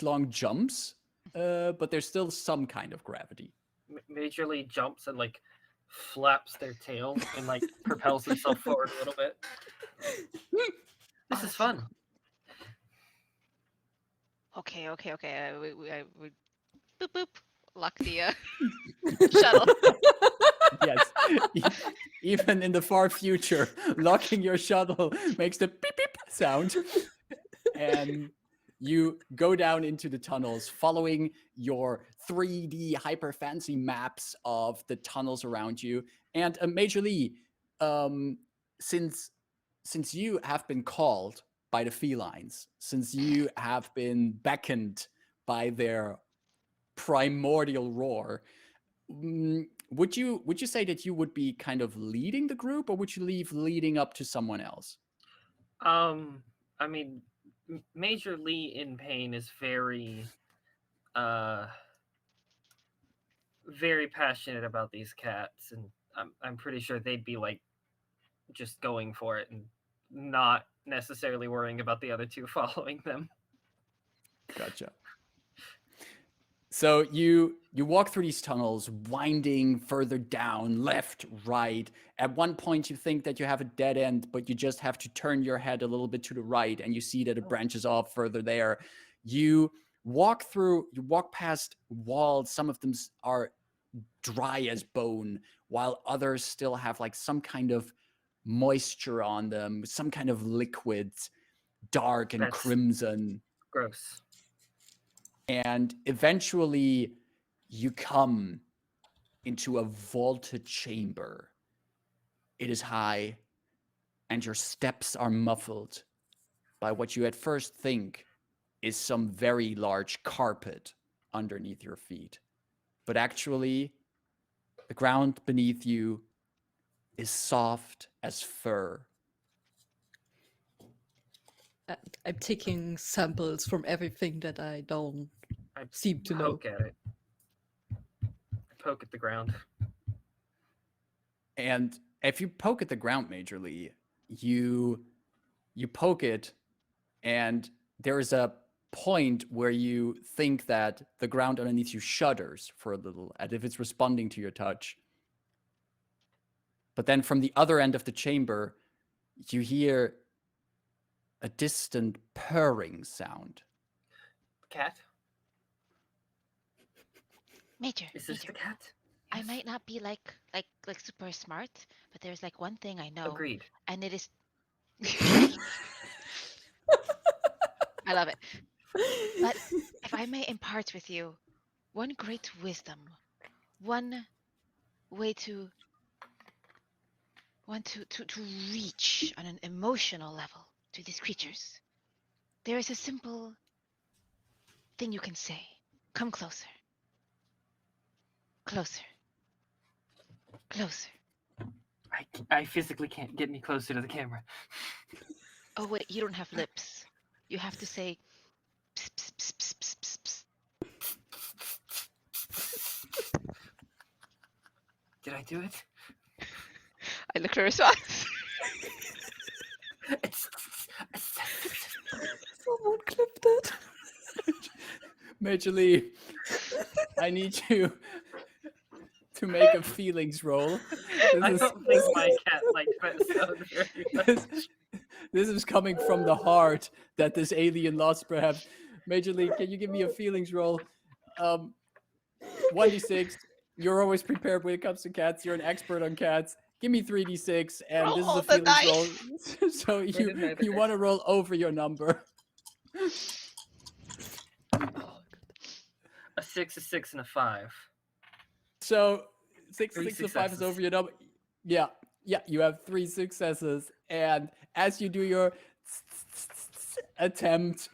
long jumps, but there's still some kind of gravity. Majorly jumps and like flaps their tail and like propels himself forward a little bit. This is fun. Okay. We boop boop. Lock the shuttle. Yes. Even in the far future, locking your shuttle makes the beep beep sound. And you go down into the tunnels following your 3D hyper fancy maps of the tunnels around you. And Major Lee, since you have been called by the felines, since you have been beckoned by their primordial roar, would you say that you would be kind of leading the group, or would you leave leading up to someone else? I mean, Major Lee in pain is very very passionate about these cats, and I'm pretty sure they'd be like just going for it and not necessarily worrying about the other two following them. Gotcha. So you walk through these tunnels, winding further down, left, right. At one point, you think that you have a dead end, but you just have to turn your head a little bit to the right, and you see that it branches off further there. You walk past walls. Some of them are dry as bone, while others still have like some kind of moisture on them, some kind of liquid, dark and That's crimson. gross. And eventually you come into a vaulted chamber. It is high, and your steps are muffled by what you at first think is some very large carpet underneath your feet. But actually, the ground beneath you is soft as fur. I'm taking samples from everything that I don't I seem to know. poke at it. I poke at the ground. And if you poke at the ground majorly, you poke it, and there is a point where you think that the ground underneath you shudders for a little, as if it's responding to your touch. But then from the other end of the chamber, you hear a distant purring sound. Cat? Major, Is this Major, the cat? I Yes. might not be like super smart, but there's like one thing I know, Agreed. and it is. I love it. But if I may impart with you one great wisdom, one way to reach on an emotional level to these creatures, there is a simple thing you can say. Come closer. Closer. Closer. I physically can't get any closer to the camera. Oh wait, you don't have lips. You have to say pss, pss, pss, pss, pss, pss, pss. Did I do it? I look for a response. Someone clip that. Major Lee, I need you to make a feelings roll. I don't think my cat liked that sound very much. This is coming from the heart that this alien lost, perhaps. Major Lee, can you give me a feelings roll? 1d6. You're always prepared when it comes to cats. You're an expert on cats. Give me 3d6, and this is Roll a the feelings roll. dice. So you want to roll over your number. A 6, a 6, and a 5. So 6, Three 6 to 5 is successes. over your number. Yeah, you have 3 successes. And as you do your attempt,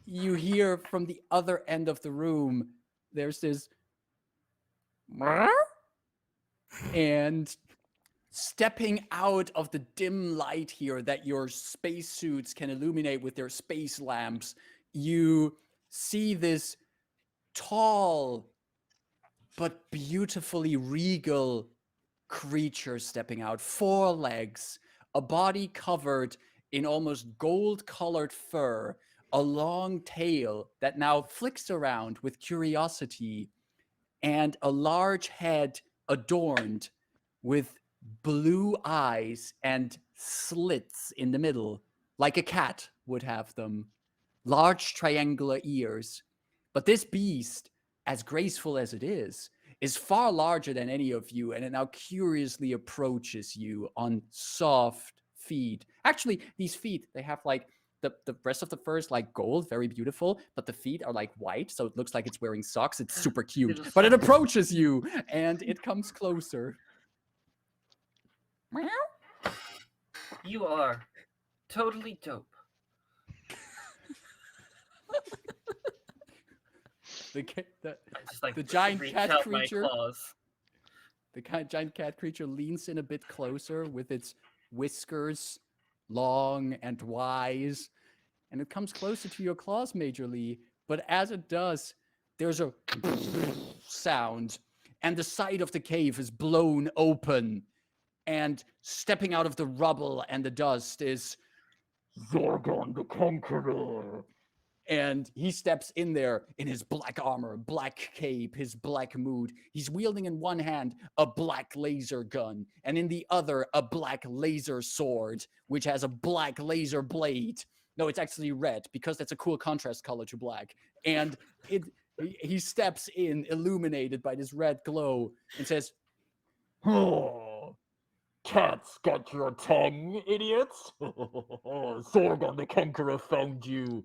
you hear from the other end of the room, there's this and stepping out of the dim light here that your spacesuits can illuminate with their space lamps, you see this tall but beautifully regal creature stepping out. 4 legs, a body covered in almost gold-colored fur, a long tail that now flicks around with curiosity, and a large head adorned with blue eyes and slits in the middle, like a cat would have them. Large triangular ears. But this beast, as graceful as it is far larger than any of you, and it now curiously approaches you on soft feet. Actually, these feet, they have like the rest of the fur is like gold, very beautiful, but the feet are like white, so it looks like it's wearing socks. It's super cute. Little But it socks. approaches you, and it comes closer. You are totally dope. The I just like The giant reach cat out creature. my claws. giant cat creature leans in a bit closer with its whiskers long and wise, and it comes closer to your claws, Major Lee. But as it does, there's a sound, and the side of the cave is blown open, and stepping out of the rubble and the dust is Zorgon the Conqueror. And he steps in there in his black armor, black cape, his black mood. He's wielding in one hand a black laser gun, and in the other, a black laser sword, which has a black laser blade. No, it's actually red, because that's a cool contrast color to black. And he steps in, illuminated by this red glow, and says, Oh, cats got your tongue, idiots. Zorgon the Conqueror found you.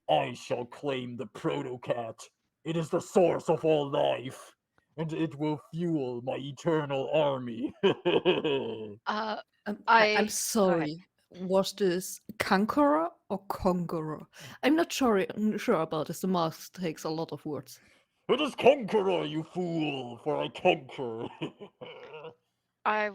I shall claim the proto-cat. It is the source of all life. and it will fuel my eternal army. I'm I sorry. Was this conqueror or conqueror? I'm not sure about this. The mask takes a lot of words. It is conqueror, you fool, for I conquer. I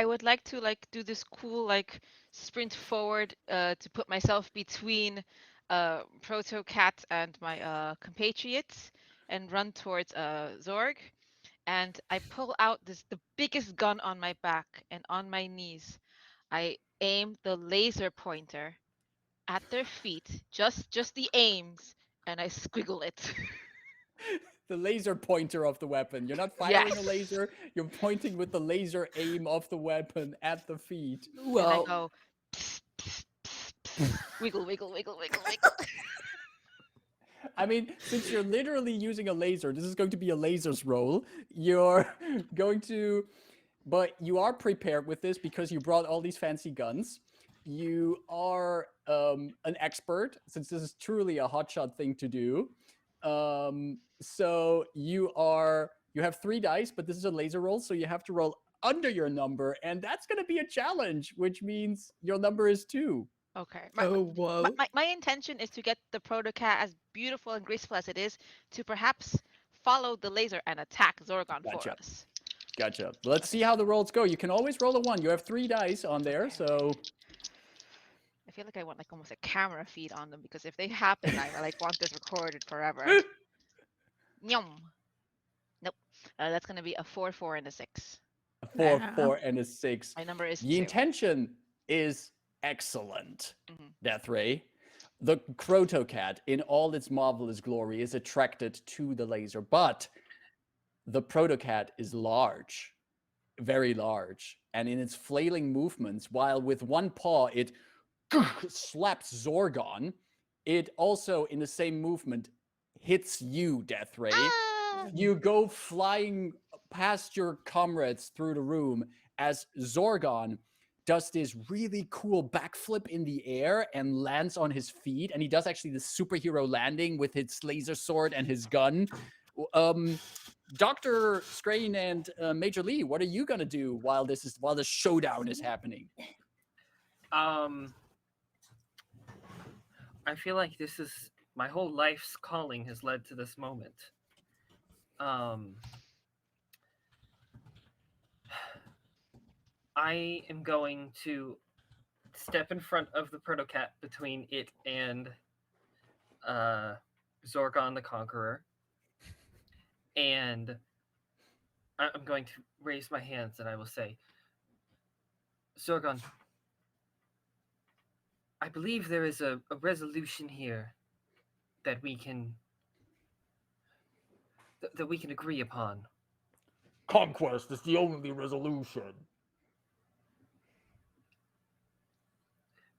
would like to like do this cool like sprint forward to put myself between Proto Cat and my compatriots and run towards Zorg, and I pull out the biggest gun on my back, and on my knees I aim the laser pointer at their feet, just the aims, and I squiggle it. The laser pointer of the weapon. You're not firing a laser, you're pointing with the laser aim of the weapon at the feet. And I Well, go pss, pss, pss, pss, wiggle, wiggle, wiggle, wiggle, wiggle. I mean, since you're literally using a laser, this is going to be a lasers roll. You're going to, but you are prepared with this because you brought all these fancy guns. You are an expert, since this is truly a hotshot thing to do. So you have 3 dice, but this is a laser roll, so you have to roll under your number, and that's going to be a challenge, which means your number is 2. Okay. whoa. My intention is to get the Protocat, as beautiful and graceful as it is, to perhaps follow the laser and attack Zorgon for Gotcha. us. Gotcha. Let's see how the rolls go. You can always roll a 1. You have 3 dice on there, Okay. so I feel like I want like almost a camera feed on them, because if they happen, I like want this recorded forever. Nyum. Nope. That's gonna be a 4, 4, and a 6. a 4, Nah. 4, and a 6. My number is The 2. intention is excellent, Mhm. Death Ray. The Protocat, in all its marvelous glory, is attracted to the laser, but the Protocat is large, very large, and in its flailing movements, while with one paw it slaps Zorgon, it also, in the same movement, hits you, Death Ray. Ah! You go flying past your comrades through the room as Zorgon does this really cool backflip in the air and lands on his feet. And he does actually the superhero landing with his laser sword and his gun. Dr. Scrane and Major Lee, what are you gonna do while the showdown is happening? I feel like this is my whole life's calling has led to this moment. I am going to step in front of the Protocat between it and Zorgon the Conqueror, and I'm going to raise my hands and I will say, Zorgon, I believe there is a resolution here that we can agree upon. Conquest is the only resolution.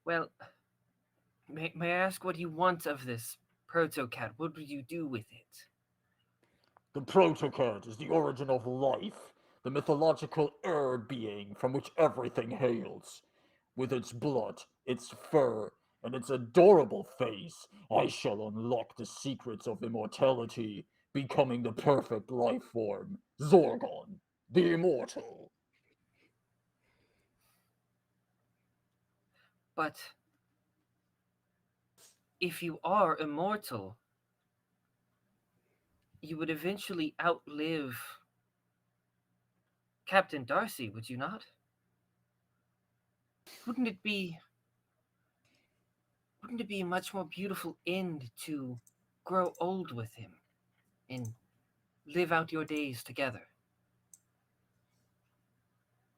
Well, may I ask what you want of this Protocat? What would you do with it? The Protocat is the origin of life, the mythological Erd being from which everything hails. With its blood, its fur, and its adorable face, I shall unlock the secrets of immortality, becoming the perfect life form, Zorgon, the immortal. But if you are immortal, you would eventually outlive Captain Darcy, would you not? Wouldn't it be a much more beautiful end to grow old with him and live out your days together?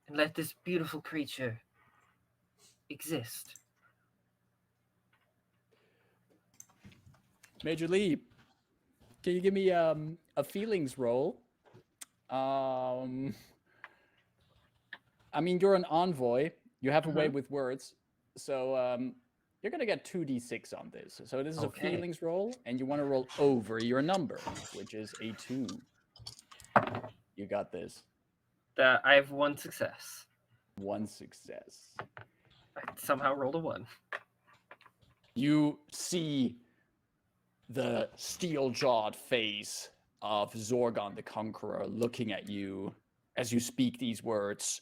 And let this beautiful creature exist. Major Lee, can you give me a feelings roll? I mean, you're an envoy. You have a way with words. So you're going to get 2d6 on this. So this is Okay. a feelings roll, and you want to roll over your number, which is a 2. You got this. I have 1 success. 1 success. I somehow rolled a 1. You see the steel-jawed face of Zorgon the Conqueror looking at you as you speak these words.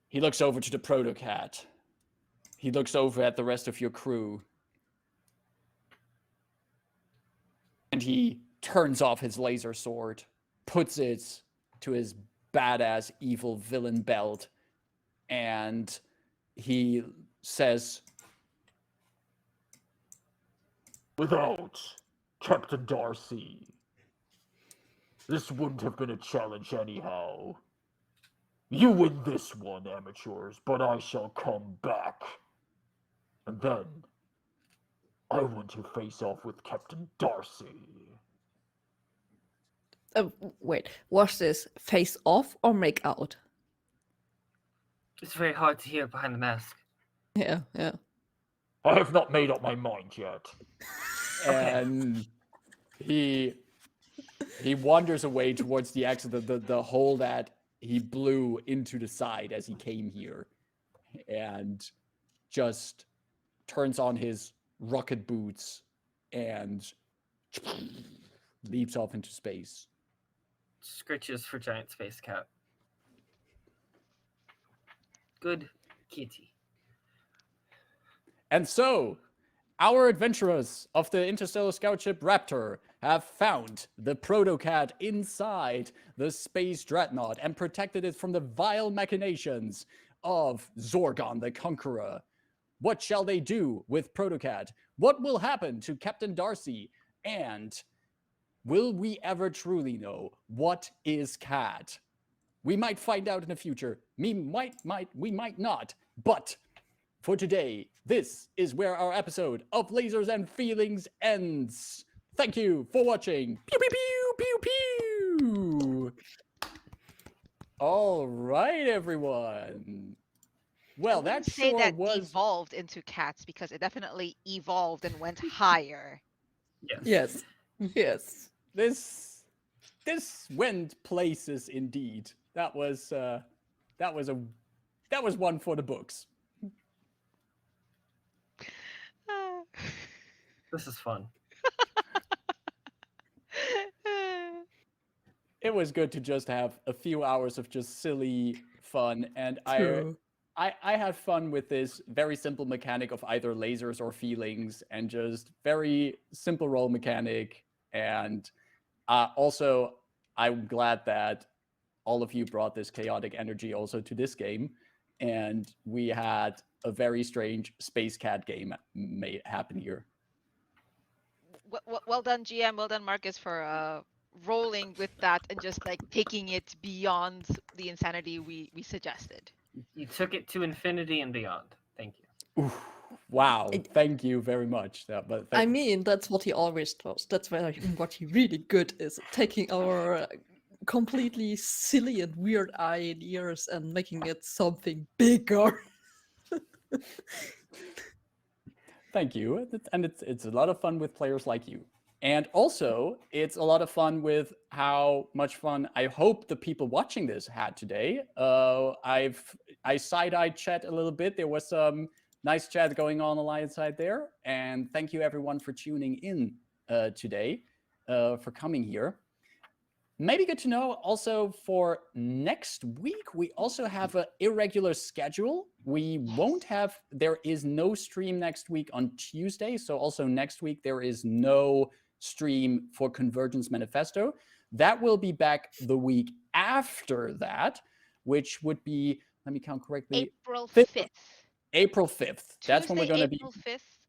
He looks over to the proto-cat. He looks over at the rest of your crew. And he turns off his laser sword, puts it to his badass evil villain belt, and he says, Without Captain Darcy, this wouldn't have been a challenge anyhow. You win this one, amateurs, but I shall come back. And then, I want to face off with Captain Darcy. Wait, was this face off or make out? It's very hard to hear behind the mask. Yeah. I have not made up my mind yet. and he wanders away towards the exit, the hole that he blew into the side as he came here, and just turns on his rocket boots and leaps off into space. Scritches for giant space cat. Good kitty. And so, our adventurers of the interstellar scout ship Raptor have found the proto-cat inside the space dreadnought and protected it from the vile machinations of Zorgon the Conqueror. What shall they do with proto-cat? What will happen to Captain Darcy? And will we ever truly know what is cat? We might find out in the future. We might not. But for today, this is where our episode of Lasers and Feelings ends. Thank you for watching. Pew, pew, pew, pew, pew. All right, everyone. Well, that say sure that was... evolved into cats because it definitely evolved and went higher. Yes. Yes. This went places indeed. That was one for the books. This is fun. It was good to just have a few hours of just silly fun, and True. I had fun with this very simple mechanic of either lasers or feelings, and just very simple role mechanic. And also, I'm glad that all of you brought this chaotic energy also to this game, and we had a very strange space cat game happen here. Well done, GM. Well done, Marcus, for rolling with that and just like taking it beyond the insanity we suggested. You took it to infinity and beyond. Thank you. Oof, wow, thank you very much. I mean, that's what he always does. That's what he really good is, taking our completely silly and weird ideas and making it something bigger. Thank you. And it's a lot of fun with players like you. And also, it's a lot of fun with how much fun I hope the people watching this had today. I side-eyed chat a little bit. There was some nice chat going on the lion side there. And thank you everyone for tuning in today, for coming here. Maybe good to know also for next week, we also have an irregular schedule. There is no stream next week on Tuesday. So also next week, there is no stream for Convergence Manifesto. That will be back the week after that, which would be, let me count correctly. April 5th. April 5th. That's when we're going to be. April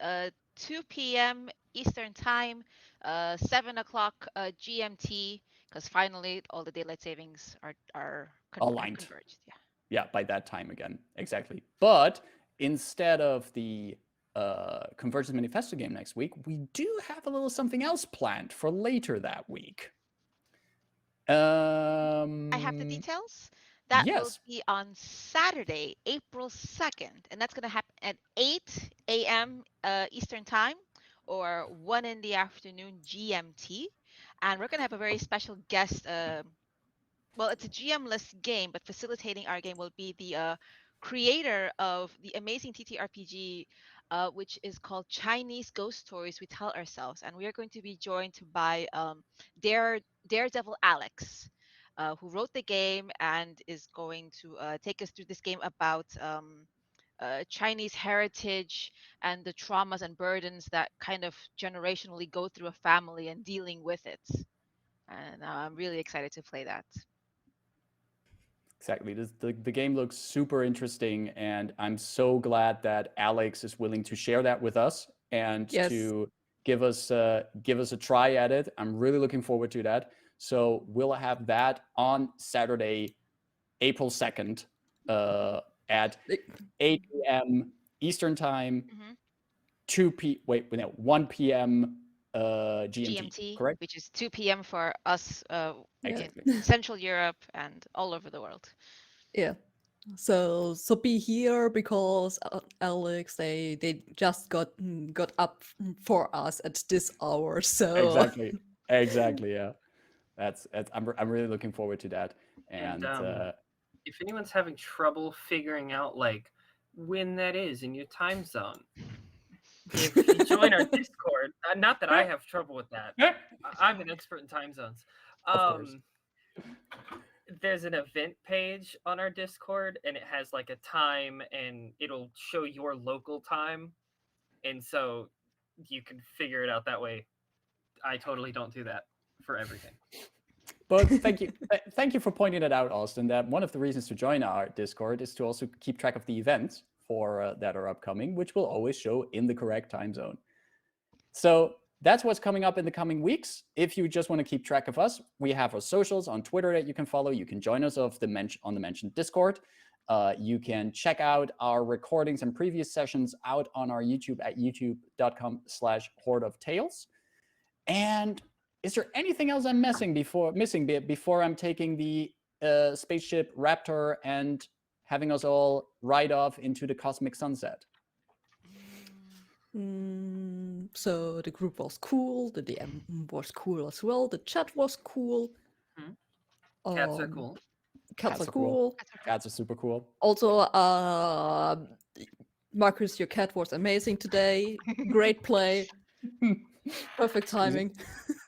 5th, 2 p.m. Eastern Time, 7 o'clock GMT, because finally all the daylight savings are aligned. Converged. Yeah, by that time again. Exactly. But instead of the Convergence Manifesto game next week, we do have a little something else planned for later that week. I have the details. That will yes. be on Saturday, April 2nd, and that's going to happen at 8 a.m. Eastern Time or 1 in the afternoon GMT. And we're going to have a very special guest. Well, it's a GM-less game, but facilitating our game will be the creator of the amazing TTRPG, which is called Chinese Ghost Stories We Tell Ourselves. And we are going to be joined by Daredevil Alex, who wrote the game and is going to take us through this game about Chinese heritage and the traumas and burdens that kind of generationally go through a family and dealing with it. And I'm really excited to play that. Exactly. The game looks super interesting, and I'm so glad that Alex is willing to share that with us and Yes. to give us a try at it. I'm really looking forward to that. So we'll have that on Saturday, April 2nd, at 8 p.m. Eastern Time, Mhm. 1 p.m. GMT, GMT, correct? which is 2 p.m. for us Yeah. in Exactly. Central Europe and all over the world. Yeah. So be here because Alex they just got up for us at this hour. So Exactly. Yeah. That's I'm really looking forward to that. And And if anyone's having trouble figuring out like when that is in your time zone, if you join our Discord, not that I have trouble with that. I'm an expert in time zones. Of course. There's an event page on our Discord, and it has like a time, and it'll show your local time, and so you can figure it out that way. I totally don't do that for everything. But thank you, thank you for pointing it out, Austin. That one of the reasons to join our Discord is to also keep track of the events for that are upcoming, which will always show in the correct time zone. So that's what's coming up in the coming weeks. If you just want to keep track of us, we have our socials on Twitter that you can follow. You can join us on the mentioned Discord. You can check out our recordings and previous sessions out on our YouTube at youtube.com/Horde of Tales. And is there anything else I'm missing before I'm taking the spaceship Raptor and having us all ride off into the cosmic sunset? So the group was cool, the DM was cool as well, the chat was cool. Cats are cool. Cats are cool. Cats are super cool. Also, Marcus, your cat was amazing today. Great play. Perfect timing.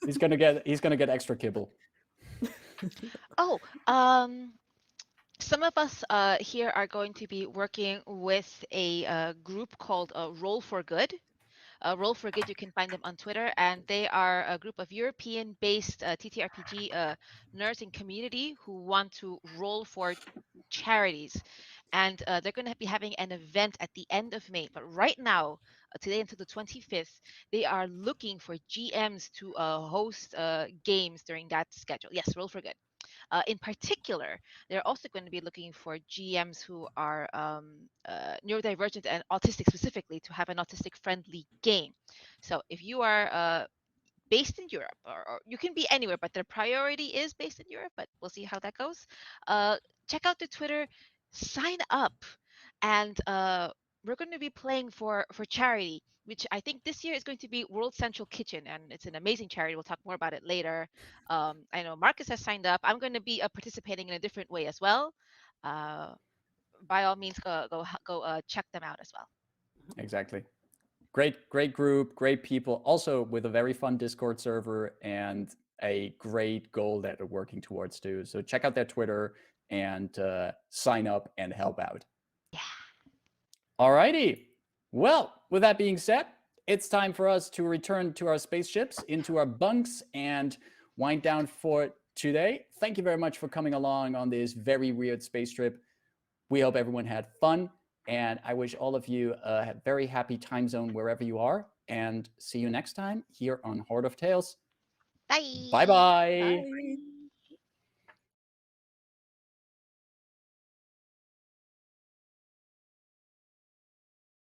He's gonna get extra kibble. Oh, some of us here are going to be working with a group called Roll for Good. Roll for Good, you can find them on Twitter, and they are a group of European-based TTRPG nerds and community who want to roll for charities. And they're going to be having an event at the end of May. But right now, today until the 25th, they are looking for GMs to host games during that schedule. Yes, Roll for Good. In particular, they're also going to be looking for GMs who are neurodivergent and autistic specifically to have an autistic-friendly game. So if you are based in Europe, or you can be anywhere, but their priority is based in Europe, but we'll see how that goes. Check out the Twitter, sign up, and we're going to be playing for charity, which I think this year is going to be World Central Kitchen, and it's an amazing charity. We'll talk more about it later. I know Marcus has signed up. I'm going to be participating in a different way as well. By all means, go check them out as well. Exactly. Great group, great people, also with a very fun Discord server and a great goal that they're working towards too. So check out their Twitter and sign up and help out. Yeah. Alrighty. Well, with that being said, it's time for us to return to our spaceships, into our bunks, and wind down for today. Thank you very much for coming along on this very weird space trip. We hope everyone had fun. And I wish all of you a very happy time zone wherever you are. And see you next time here on Horde of Tales. Bye. Bye-bye. Bye.